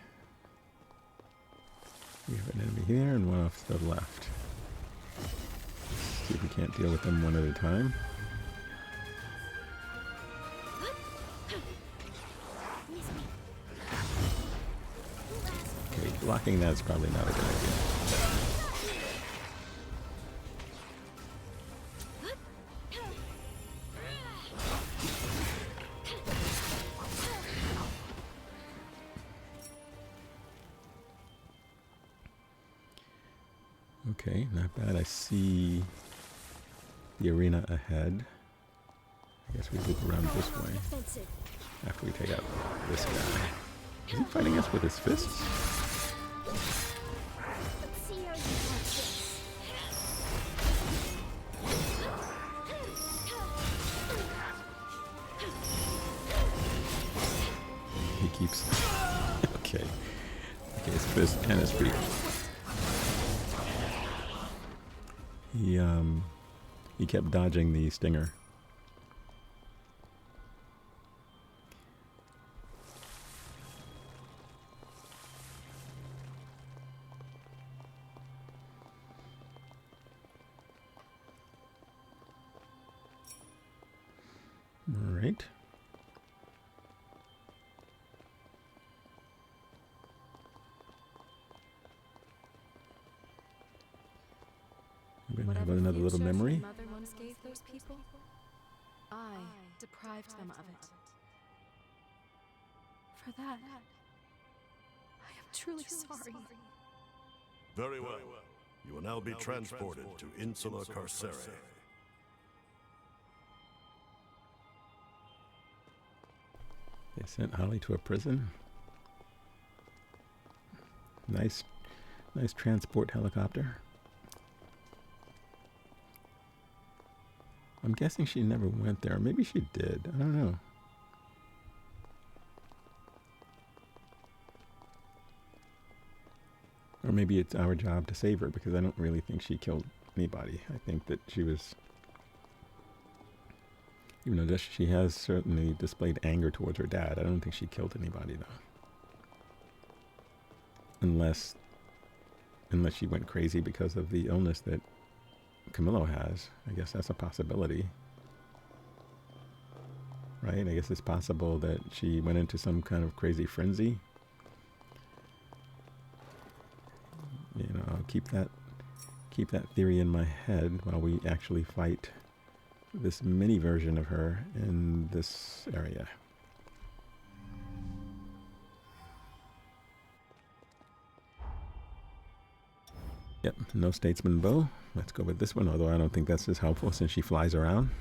We have an enemy here and one off to the left. See if we can't deal with them one at a time. Okay, blocking that's probably not a good idea. Okay, not bad. I see the arena ahead. I guess we loop around this way Offensive. after we take out this guy. Is he fighting us with his fists? Let's see how you want this. He keeps... Okay. his fist and his feet. He kept dodging the stinger. All right. We're gonna have another little memory. Mother once gave those people, I deprived them of it. For that, I am truly sorry. Very well. You will now be transported to Insula Carcere. They sent Holly to a prison. Nice transport helicopter. I'm guessing she never went there. Maybe she did. I don't know. Or maybe it's our job to save her, because I don't really think she killed anybody. I think that she was... Even though she has certainly displayed anger towards her dad, I don't think she killed anybody, though. Unless she went crazy because of the illness that Camillo has. I guess that's a possibility. Right? I guess it's possible that she went into some kind of crazy frenzy. You know, I'll keep that theory in my head while we actually fight this mini version of her in this area. Yep, no statesman bow. Let's go with this one, although I don't think that's as helpful since she flies around.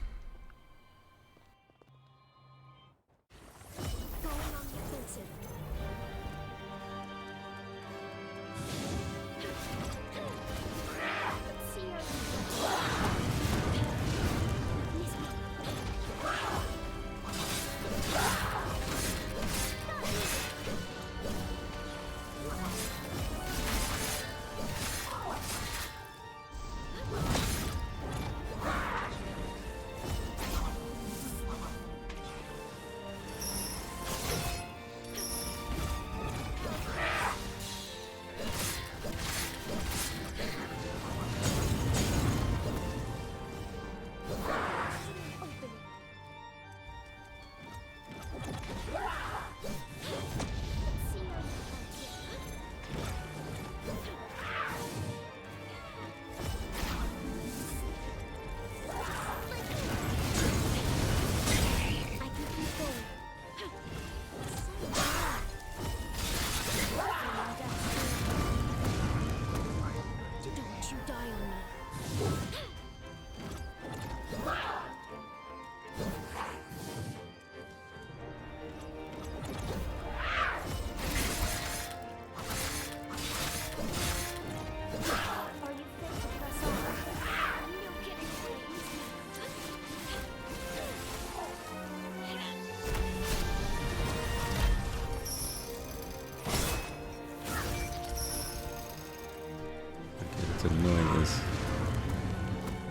What's annoying is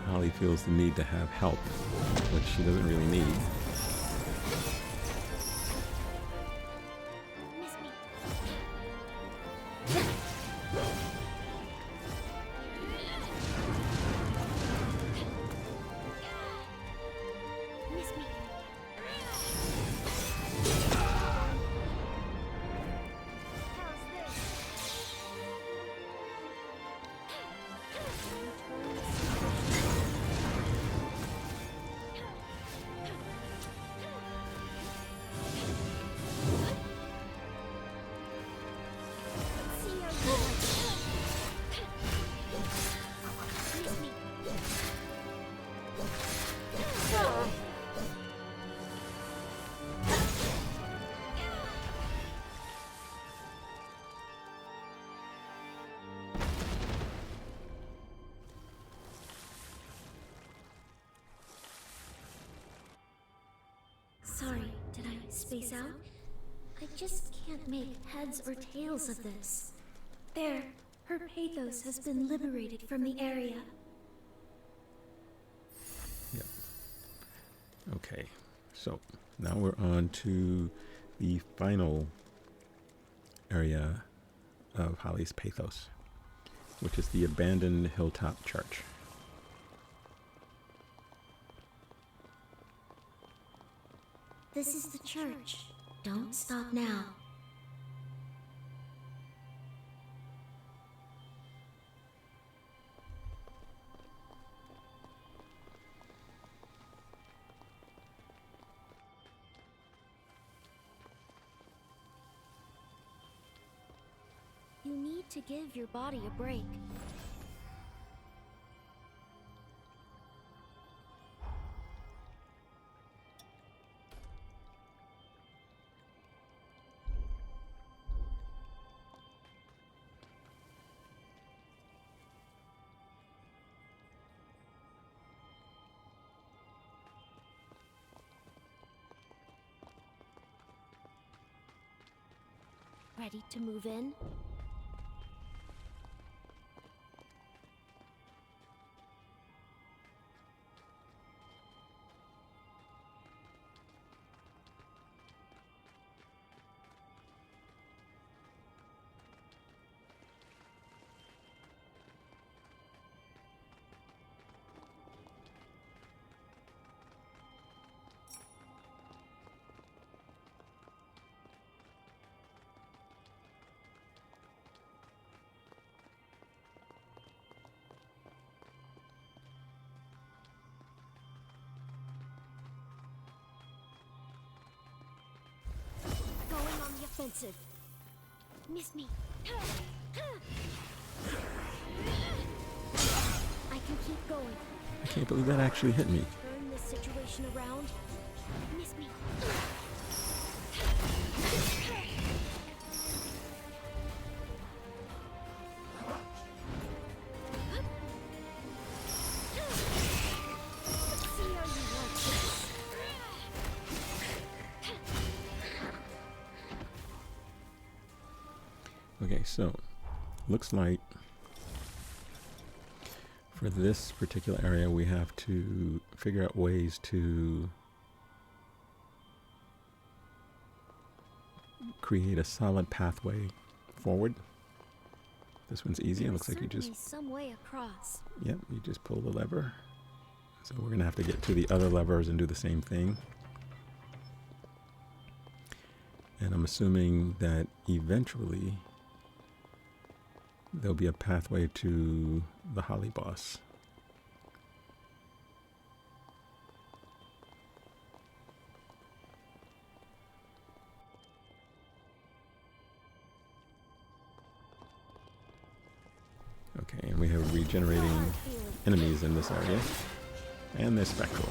Holly feels the need to have help, which she doesn't really need. Sorry, did I space out? I just can't make heads or tails of this. There, her Pathos has been liberated from the area. Yep. Okay, so now we're on to the final area of Holly's Pathos, which is the Abandoned Hilltop Church. This is the church. Don't stop now. You need to give your body a break. Ready to move in? Offensive. Miss me. I can keep going. I can't believe that actually hit me. Turn this situation around. Miss me. Okay, so looks like for this particular area we have to figure out ways to create a solid pathway forward. This one's easy. It looks like you just some way across. Yep, you just pull the lever. So we're gonna have to get to the other levers and do the same thing. And I'm assuming that eventually there'll be a pathway to the Holly boss. Okay, and we have regenerating enemies in this area. And they're spectral.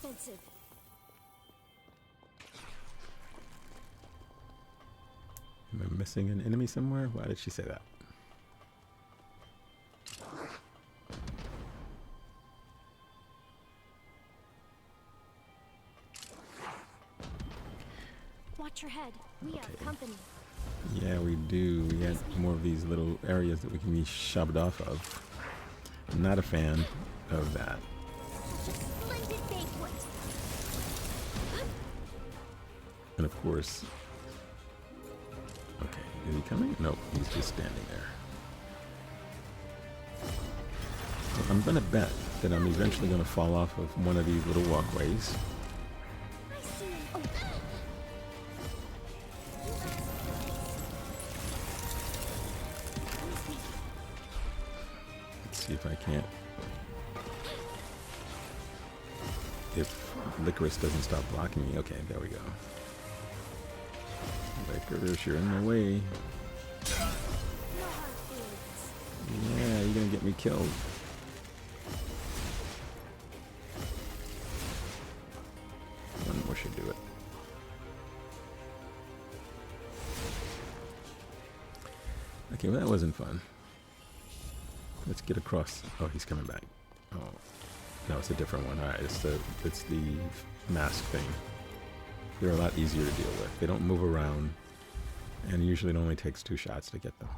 Offensive. Am I missing an enemy somewhere? Why did she say that? Watch your head. We are company. Yeah, we do. We got more of these little areas that we can be shoved off of. I'm not a fan of that. Splendid banquet. And of course... Okay, is he coming? No, he's just standing there. So I'm going to bet that I'm eventually going to fall off of one of these little walkways. I see him. Oh. Let's see if I can't. If Lycoris doesn't stop blocking me. Okay, there we go. Lycoris, you're in my way. Yeah, you're gonna get me killed. One more should do it. Okay, well that wasn't fun. Let's get across. Oh, he's coming back. Oh, no, it's a different one. All right, it's the mask thing. They're a lot easier to deal with. They don't move around, and usually it only takes 2 shots to get them.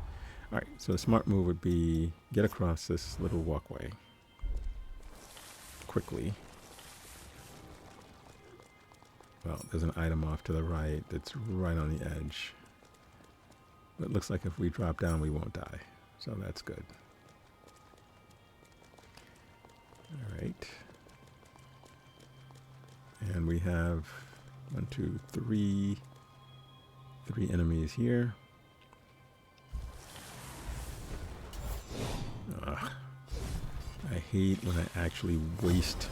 All right, so the smart move would be get across this little walkway quickly. Well, there's an item off to the right that's right on the edge. But it looks like if we drop down, we won't die. So that's good. All right. And we have 1, 2, 3 enemies here. Ugh. I hate when I actually waste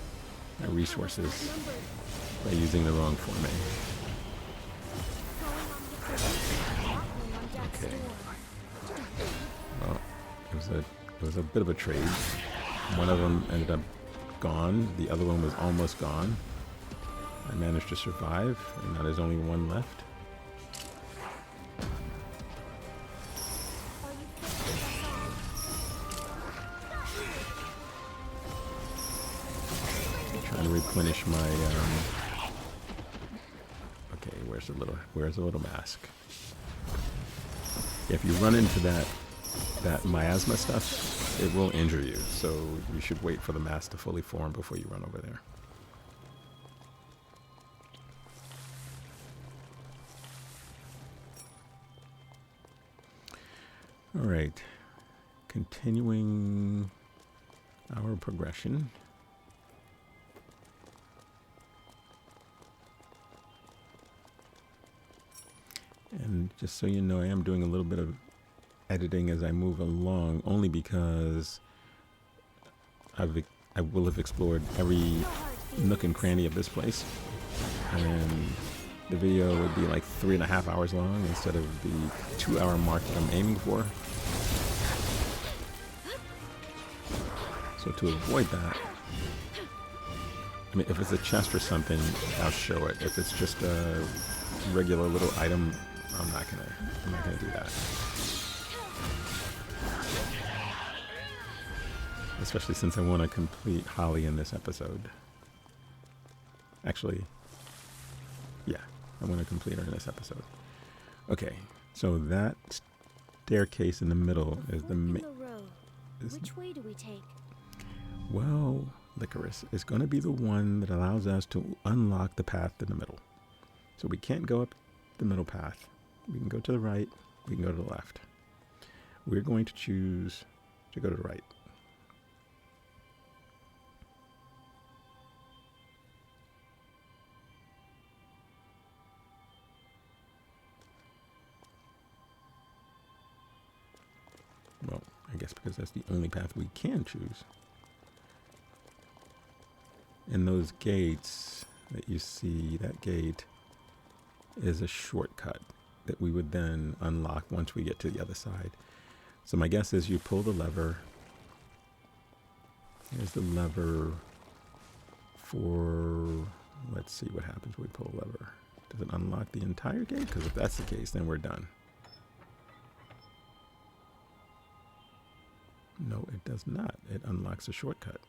my resources by using the wrong forming. Okay. Well, it was a bit of a trade. One of them ended up gone. The other one was almost gone. I managed to survive, and now there's only one left. I'm trying to replenish my. Okay, where's the little mask? If you run into that miasma stuff, it will injure you. So you should wait for the mask to fully form before you run over there. All right, continuing our progression. And just so you know, I am doing a little bit of editing as I move along, only because I will have explored every nook and cranny of this place, and the video would be like 3.5 hours long instead of the 2-hour mark that I'm aiming for. So to avoid that, I mean, if it's a chest or something, I'll show it. If it's just a regular little item, I'm not gonna do that. Especially since I want to complete Holly in this episode. Actually, yeah, I want to complete her in this episode. Okay, so that staircase in the middle is the main. Which way do we take? Well, Lycoris is going to be the one that allows us to unlock the path in the middle. So we can't go up the middle path. We can go to the right. We can go to the left. We're going to choose to go to the right. Well, I guess because that's the only path we can choose. And those gates that you see, that gate is a shortcut that we would then unlock once we get to the other side. So my guess is you pull the lever. Here's the lever for, let's see what happens when we pull the lever. Does it unlock the entire gate? Because if that's the case, then we're done. No, it does not. It unlocks a shortcut.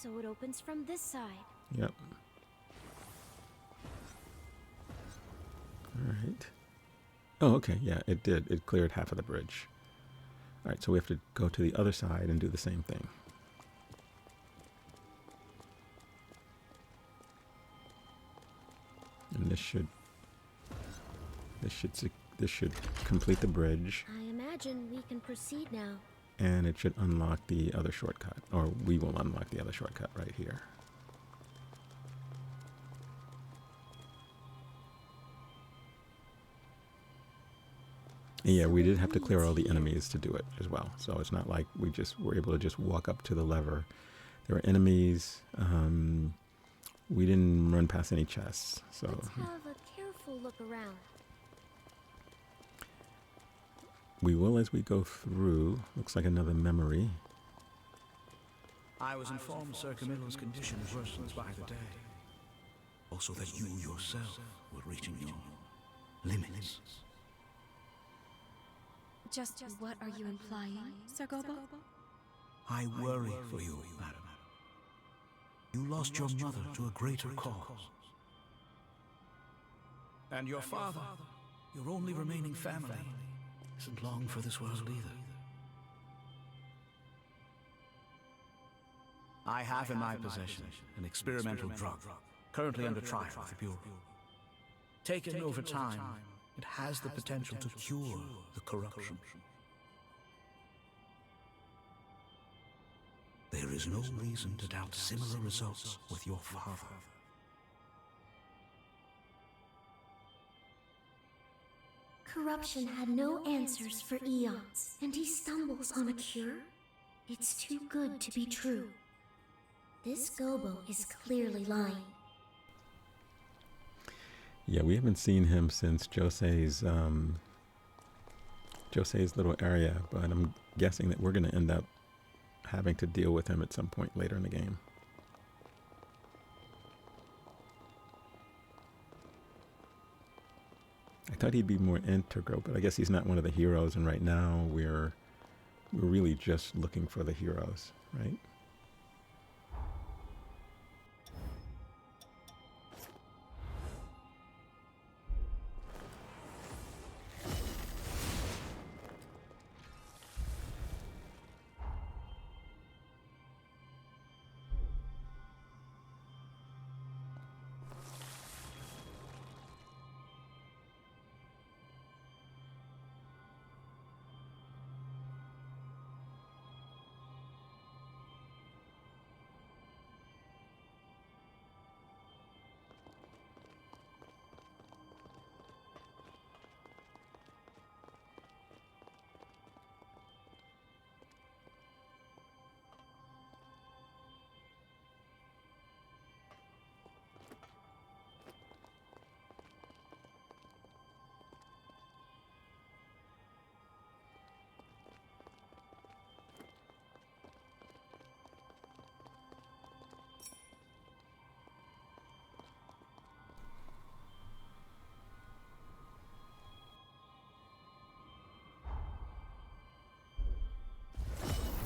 So it opens from this side. Yep. All right. Oh, okay. Yeah, it did. It cleared half of the bridge. All right, so we have to go to the other side and do the same thing. And this should complete the bridge. I imagine we can proceed now. And it should unlock the other shortcut, or we will unlock the other shortcut right here. And yeah, we did have to clear all the enemies to do it as well. So it's not like we just were able to just walk up to the lever. There were enemies. We didn't run past any chests. So Let's have a careful look around. we will as we go through. Looks like another memory. I was informed Sir Camilla's condition worsens by the day. Also that you yourself were reaching your limits. Just what are you implying, Sir Gobo? I worry for you, madam. You lost your mother to a greater cause. And your father, your only remaining family, isn't long for this world either. I have in my possession an experimental drug, currently under trial with the Bureau. Taken over time, it has the potential to cure the corruption. There is no reason to doubt similar results with your father. Corruption had no answers for eons, and he stumbles on a cure? It's too good to be true. This Gobo is clearly lying. Yeah, we haven't seen him since Jose's little area, but I'm guessing that we're going to end up having to deal with him at some point later in the game. I thought he'd be more integral, but I guess he's not one of the heroes, and right now we're really just looking for the heroes, right?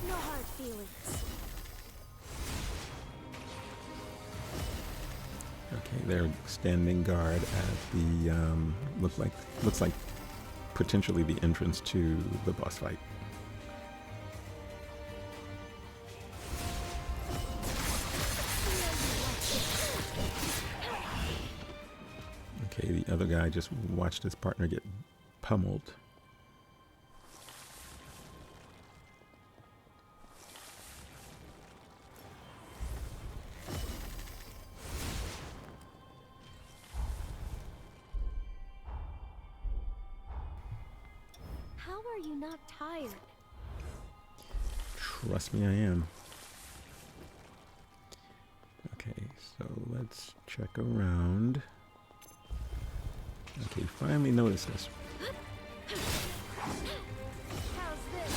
No hard feelings. Okay, they're standing guard at the looks like potentially the entrance to the boss fight. Okay, the other guy just watched his partner get pummeled. How are you not tired? Trust me, I am. Okay, so let's check around. Okay, finally noticed this. How's this?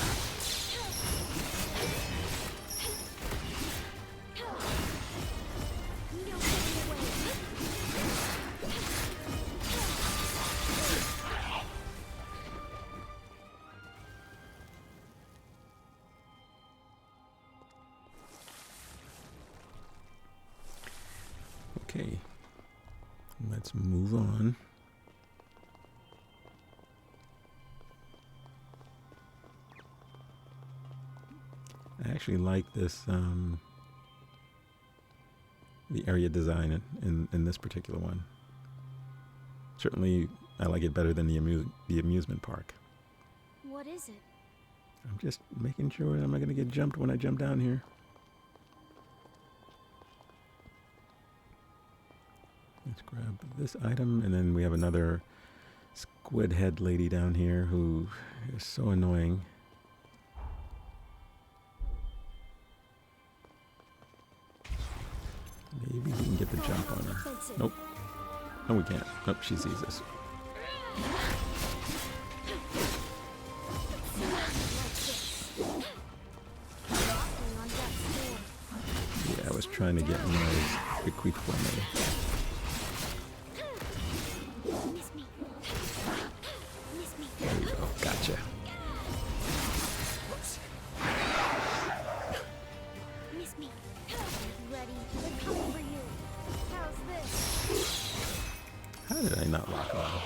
No getting away. Okay. Let's move on. I actually like this, the area design in this particular one. Certainly, I like it better than the amusement park. What is it? I'm just making sure I'm not going to get jumped when I jump down here. Let's grab this item, and then we have another squid head lady down here who is so annoying. Maybe we can get the jump on her. Nope. No, we can't. Nope, she sees us. Yeah, I was trying to get my bequeath for me. There we go. Gotcha. How did I not lock on?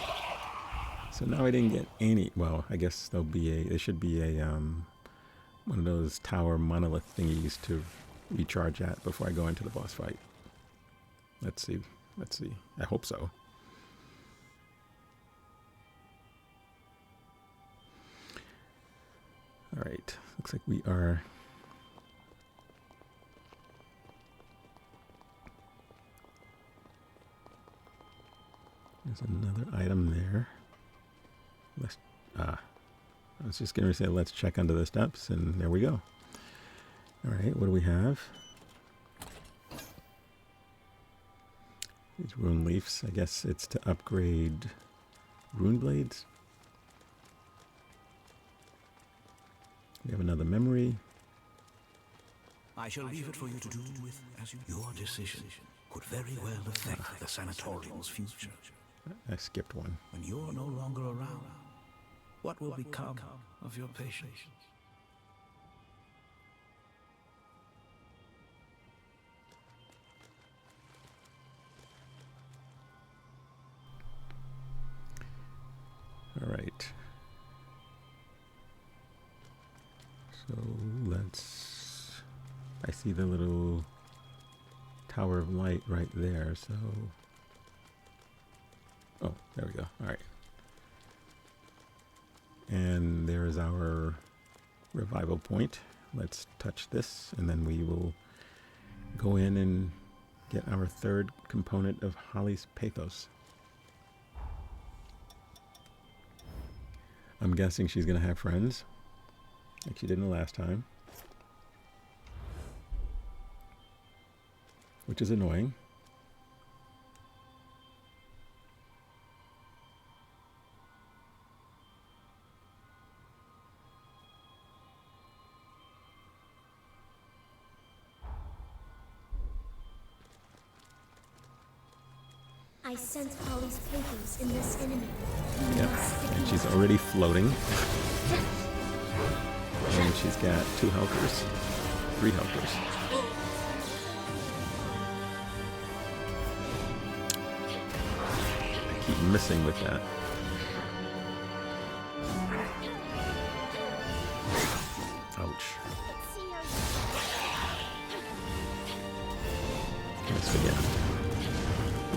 So now I didn't get any. Well, I guess there'll be a. There should be a one of those tower monolith thingies to recharge at before I go into the boss fight. Let's see. Let's see. I hope so. All right. Looks like we are. There's another item there. I was just going to say, let's check under the steps, and there we go. All right, what do we have? These rune leaves. I guess it's to upgrade rune blades. We have another memory. I shall leave it for you to do with as you. Your decision could very well affect the sanatorium's future. I skipped one. When you're no longer around, what will become of your patients? All right. So let's. I see the little tower of light right there, so. Oh, there we go. All right. And there is our revival point. Let's touch this, and then we will go in and get our third component of Holly's Pathos. I'm guessing she's going to have friends, like she did the last time. Which is annoying. I sense Holly's Pathos in this enemy. Yep, and she's already floating. And she's got 2 helpers. 3 helpers. I keep missing with that. Ouch. Let's again.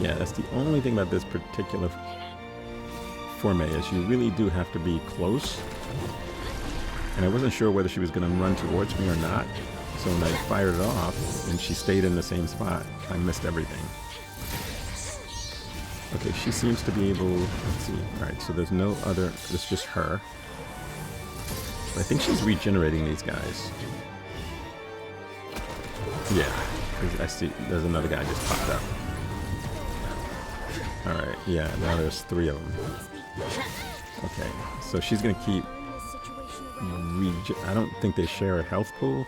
Yeah, that's the only thing about this particular forme is you really do have to be close. And I wasn't sure whether she was going to run towards me or not. So when I fired it off and she stayed in the same spot, I missed everything. Okay, she seems to be able, let's see. All right, so there's no other, it's just her. But I think she's regenerating these guys. Yeah, I see, there's another guy just popped up. Alright, yeah, now there's 3 of them. Okay, so she's gonna keep... I don't think they share a health pool.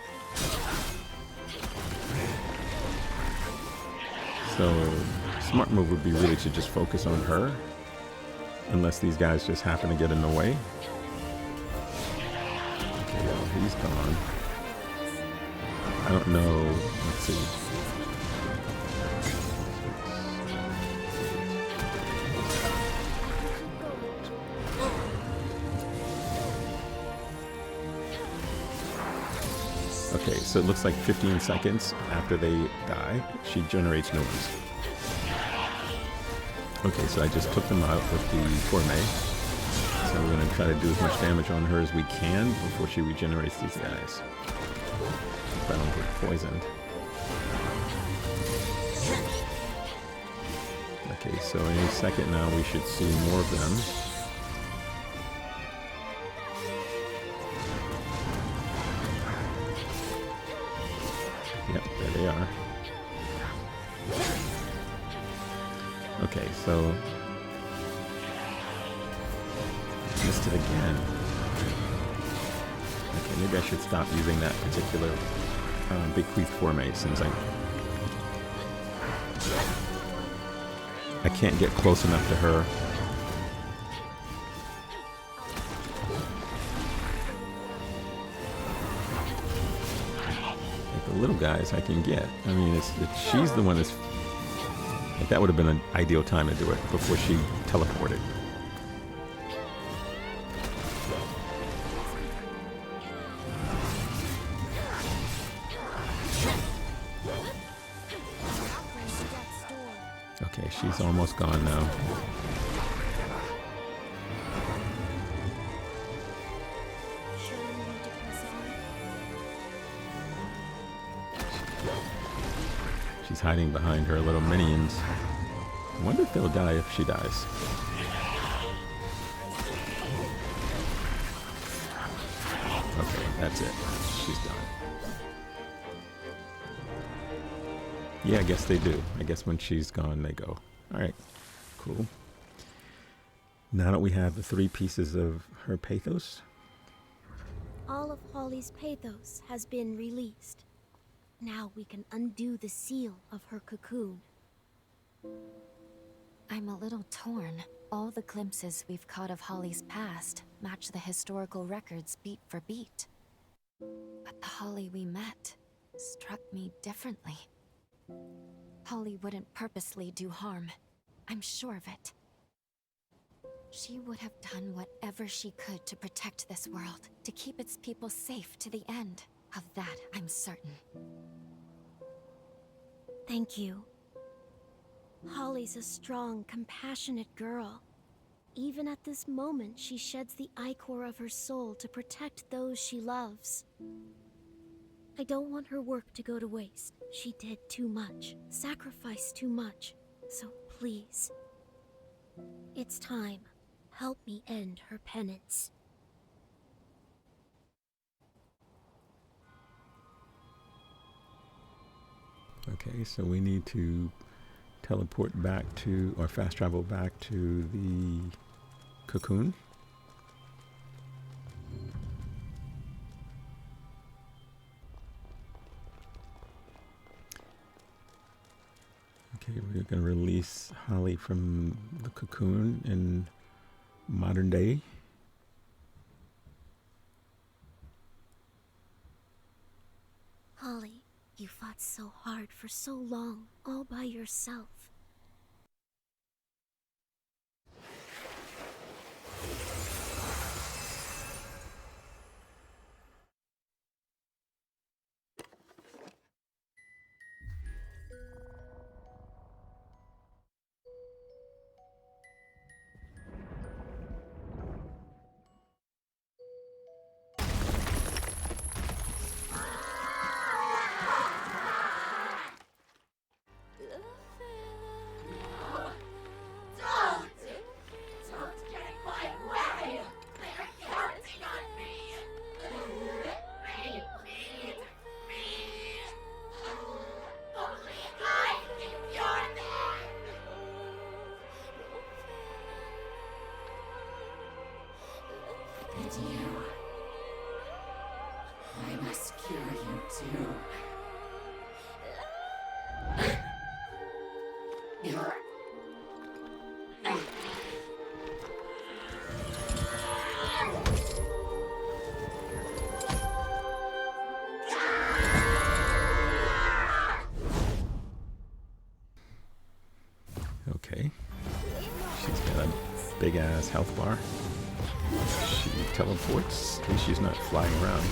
So, smart move would be really to just focus on her. Unless these guys just happen to get in the way. Okay, well, he's gone. I don't know, let's see. so it looks like 15 seconds after they die, she generates new ones. Okay, so I just took them out with the Gourmet. So we're going to try to do as much damage on her as we can before she regenerates these guys. If I don't get poisoned. Okay, so any second now we should see more of them. Yep, there they are. Okay, so missed it again. Okay, maybe I should stop using that particular bequeathed gourmet since I can't get close enough to her. Like the little guys I can get. I mean, she's the one that's... Like that would have been an ideal time to do it before she teleported. Okay, she's almost gone now. She's hiding behind her little minions. I wonder if they'll die if she dies. Okay, that's it. She's done. Yeah, I guess they do. I guess when she's gone, they go. Alright, cool. Now that we have the 3 pieces of her Pathos. All of Holly's Pathos has been released. Now we can undo the seal of her cocoon. I'm a little torn. All the glimpses we've caught of Holly's past match the historical records beat for beat. But the Holly we met struck me differently. Holly wouldn't purposely do harm. I'm sure of it. She would have done whatever she could to protect this world, to keep its people safe to the end. Of that, I'm certain. Thank you. Holly's a strong, compassionate girl. Even at this moment, she sheds the ichor of her soul to protect those she loves. I don't want her work to go to waste. She did too much, sacrificed too much. So please, it's time. Help me end her penance. Okay, so we need to teleport back to, or fast travel back to the cocoon. Okay, we're going to release Holly from the cocoon in modern day. Holly, you fought so hard for so long, all by yourself. Okay. She's got a big ass health bar. She teleports, and she's not flying around.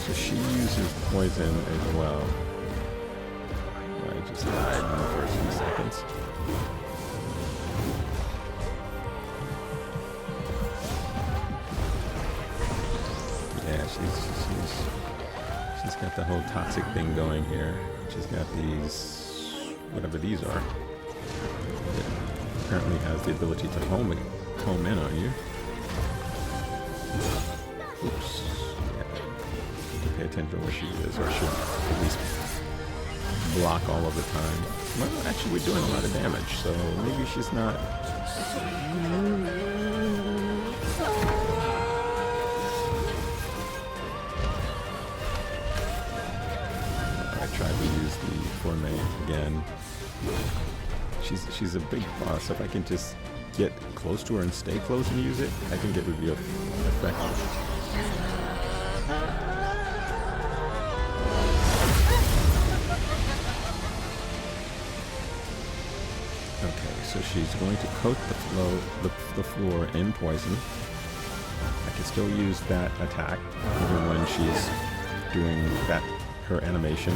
So she uses poison as well. I just died in the first few seconds. Yeah, she's got the whole toxic thing going here. She's got these, whatever these are. It apparently has the ability to home in on you. Oops. Yeah. To pay attention where she is, or should at least block all of the time. Well, actually, we're doing a lot of damage, so maybe she's not. I tried to use the Formate again. She's a big boss. If I can just get close to her and stay close and use it, I think it would be effective. Okay, so she's going to coat the floor in poison. I can still use that attack even when she's doing her animation.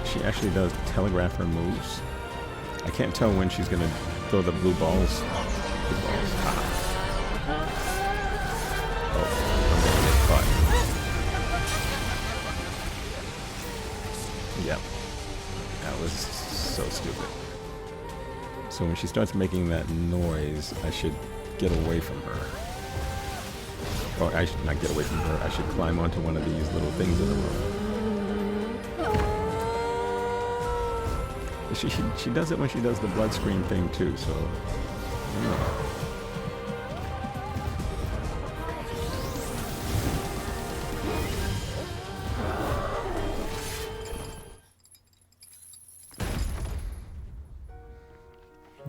She actually does telegraph her moves. I can't tell when she's gonna throw the blue balls. Ah. Oh, I'm gonna get caught. Yep. That was so stupid. So when she starts making that noise, I should get away from her. Or I should not get away from her. I should climb onto one of these little things in the room. She does it when she does the blood screen thing too, so I don't know.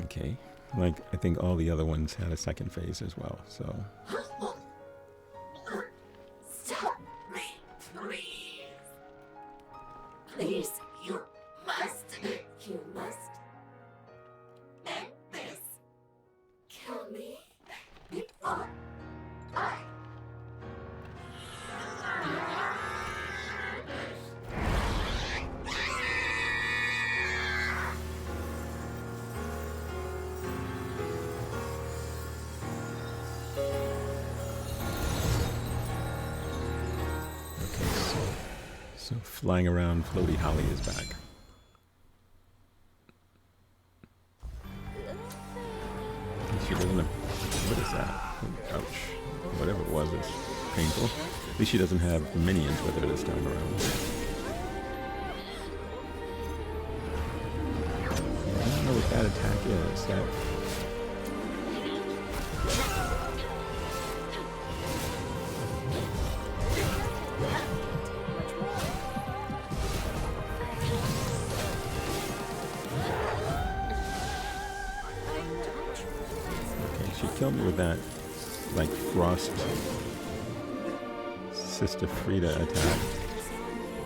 Okay, like I think all the other ones had a second phase as well, so. Stop me, please. Please, you must end this. Kill me before I. Okay, so flying around floaty Holly is back. She doesn't have, what is that? Ouch. Whatever it was, it's painful. At least she doesn't have minions with her this time around. I don't know what that attack is. Killed me with that, like, frost Sister Frida attack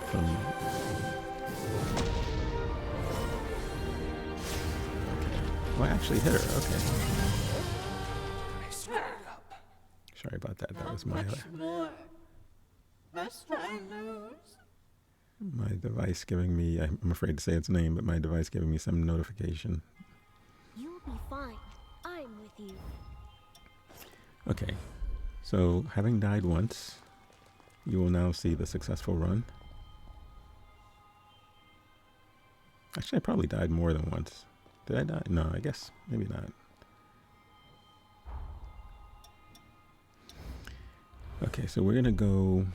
from. Okay. Well, I actually hit her. Okay. Sorry about that. That was my. My device giving me. I'm afraid to say its name, but my device giving me some notification. You'll be fine. I'm with you. Okay, so having died once, you will now see the successful run. Actually, I probably died more than once. Did I die? No, I guess maybe not. Okay, so we're gonna go.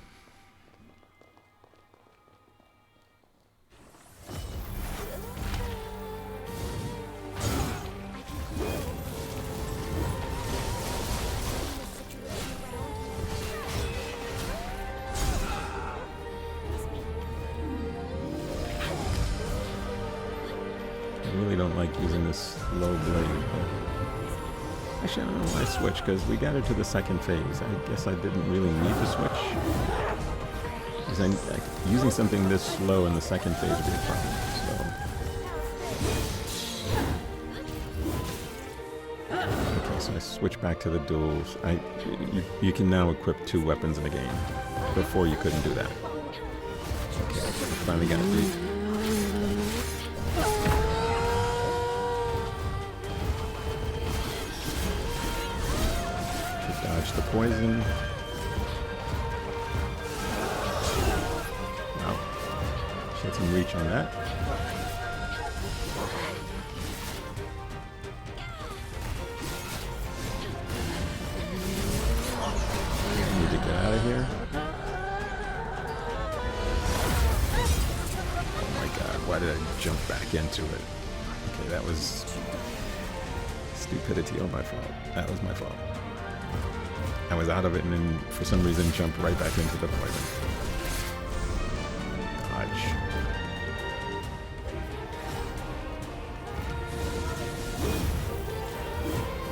I really don't like using this low blade. Actually, I don't know why I switched, because we got her to the second phase. I guess I didn't really need to switch. Because using something this slow in the second phase would be a problem. Okay, so I switch back to the duels. You can now equip 2 weapons in a game. Before you couldn't do that. Okay, finally got it beat. Dodge the poison. Wow. She had some reach on that. I need to get out of here. Oh my god, why did I jump back into it? Okay, that was stupidity on my fault. That was my fault. I was out of it and then for some reason jumped right back into the poison. Dodge.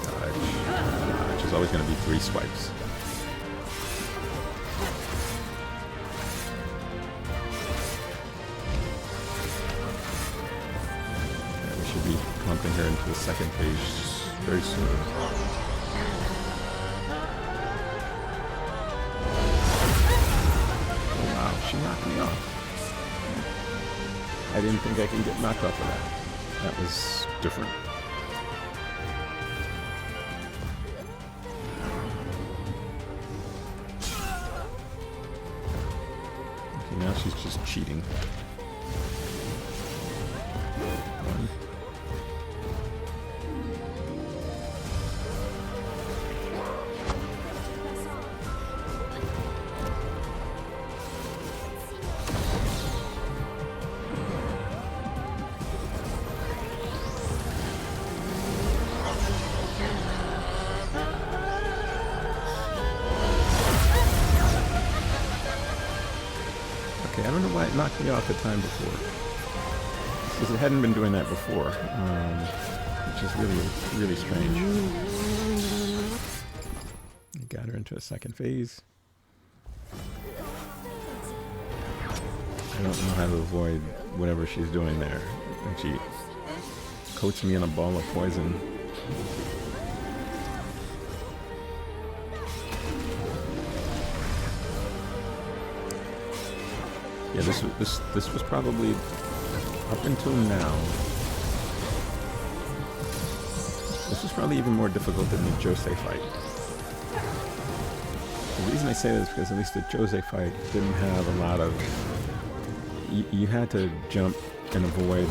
Dodge. Dodge is always going to be 3 swipes. Okay, we should be pumping her into the second phase very soon. She knocked me off. I didn't think I could get knocked off of that. That was different. Okay, now she's just cheating. One. I don't know why it knocked me off the time before. Because it hadn't been doing that before. Which is really, really strange. I got her into a second phase. I don't know how to avoid whatever she's doing there. And she coats me in a ball of poison. Yeah, this was probably up until now. This was probably even more difficult than the Jose fight. The reason I say that is because at least the Jose fight didn't have a lot of. You had to jump and avoid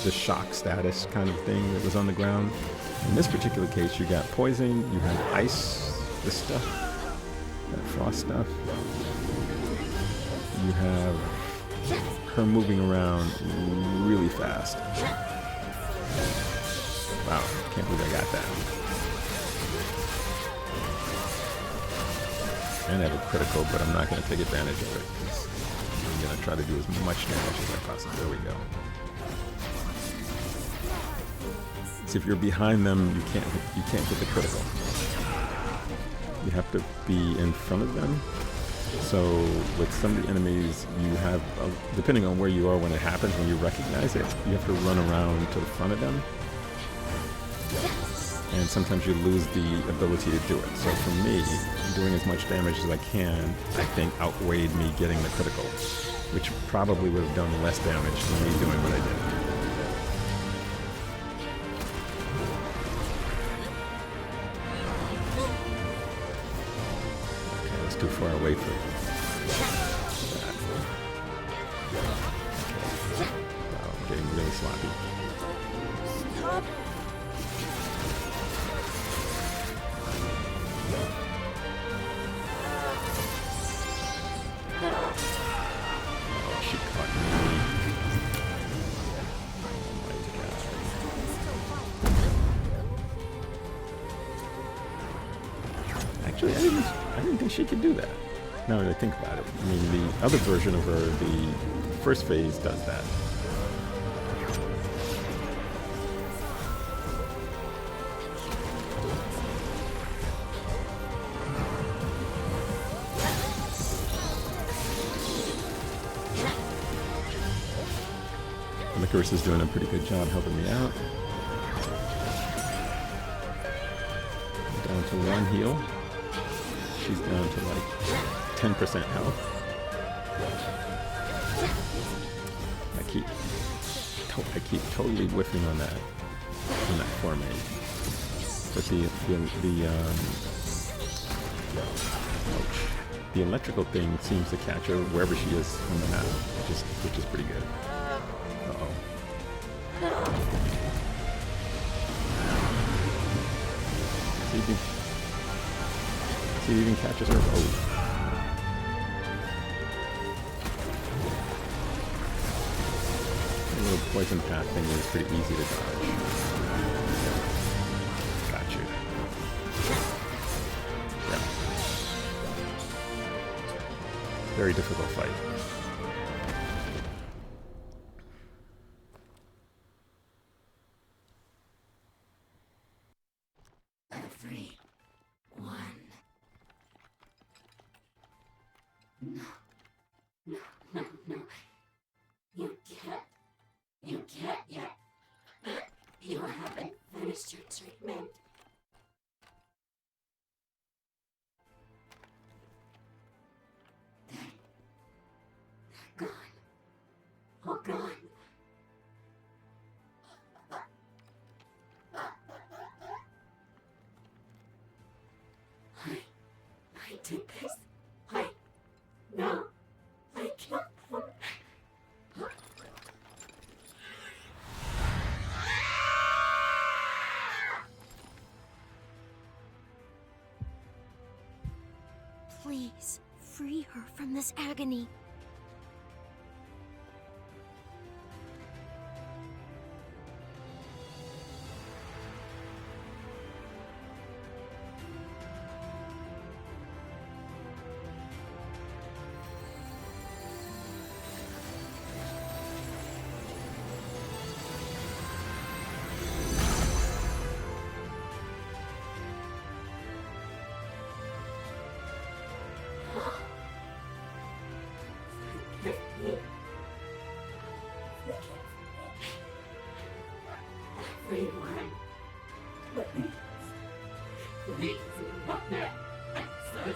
the shock status kind of thing that was on the ground. In this particular case, you got poison, you had ice, this stuff, that frost stuff. You have her moving around really fast. Wow, can't believe I got that. And I have a critical, but I'm not going to take advantage of it. I'm going to try to do as much damage as I possibly can. There we go. So if you're behind them, you can't get the critical. You have to be in front of them. So with some of the enemies, you have, depending on where you are when it happens, when you recognize it, you have to run around to the front of them. And sometimes you lose the ability to do it. So for me, doing as much damage as I can, I think outweighed me getting the critical, which probably would have done less damage than me doing what I did. Too far away from that. Wow, I'm getting really sloppy. Stop. Oh, she caught me. Oh my god. Actually, I didn't think she could do that. Now that I think about it. I mean, the other version of her, the first phase, does that. Lycoris is doing a pretty good job helping me out. Down to 1 heal. She's down to like 10% health. I keep totally whiffing on that foreman. But the electrical thing seems to catch her wherever she is on the map, which is pretty good. Uh-oh. See if he even catches her. Oh. The little poison path thing is pretty easy to dodge. Got you. Yeah. Very difficult fight. You can't yet. You haven't finished your treatment. They're gone. All gone. I did this. No. I killed them. Please, free her from this agony. Everyone, please let me exercise.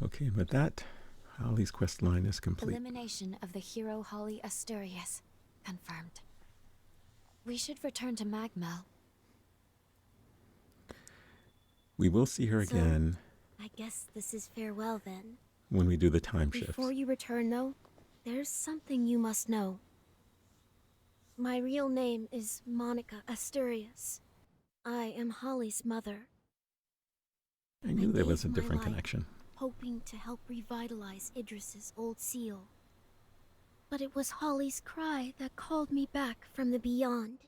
Okay, but that Holly's quest line is complete. Elimination of the hero Holly Asturias. Confirmed. We should return to Magmel. We will see her again. I guess this is farewell then. When we do the time shifts. Before you return, though, there's something you must know. My real name is Monica Asturias. I am Holly's mother. I knew there was a gave my different life, connection. hoping to help revitalize Idris's old seal. But it was Holly's cry that called me back from the beyond.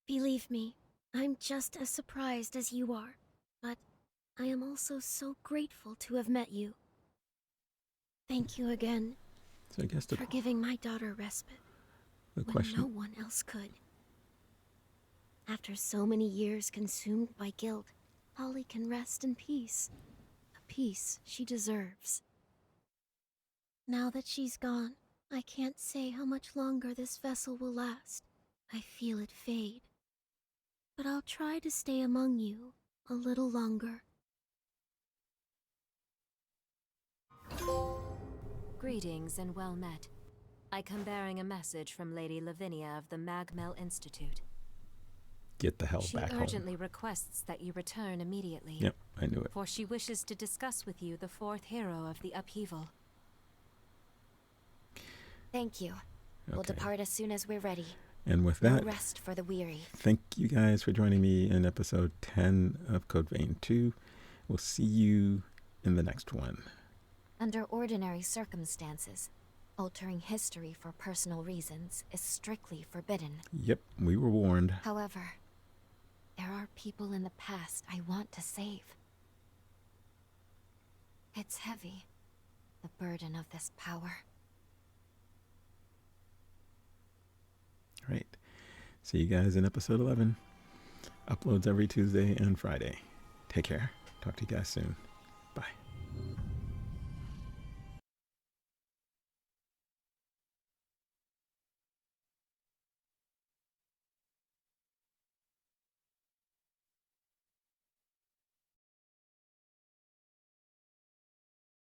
Believe me, I'm just as surprised as you are, but I am also so grateful to have met you. Thank you again So I guess for giving my daughter respite the when question. no one else could. After so many years consumed by guilt, Holly can rest in peace. A peace she deserves. Now that she's gone, I can't say how much longer this vessel will last. I feel it fade. But I'll try to stay among you a little longer. Greetings and well met. I come bearing a message from Lady Lavinia of the Magmel Institute. get the hell She back home. urgently requests that you return immediately. Yep, I knew it. For she wishes to discuss with you the fourth hero of the upheaval. Thank you. We'll Okay. depart as soon as we're ready. And with No that, rest for the weary. thank you guys for joining me in episode 10 of Code Vein 2. We'll see you in the next one. Under ordinary circumstances, altering history for personal reasons is strictly forbidden. Yep, we were warned. However, there are people in the past I want to save. It's heavy, the burden of this power. All right. See you guys in episode 11. Uploads every Tuesday and Friday. Take care. Talk to you guys soon. Bye.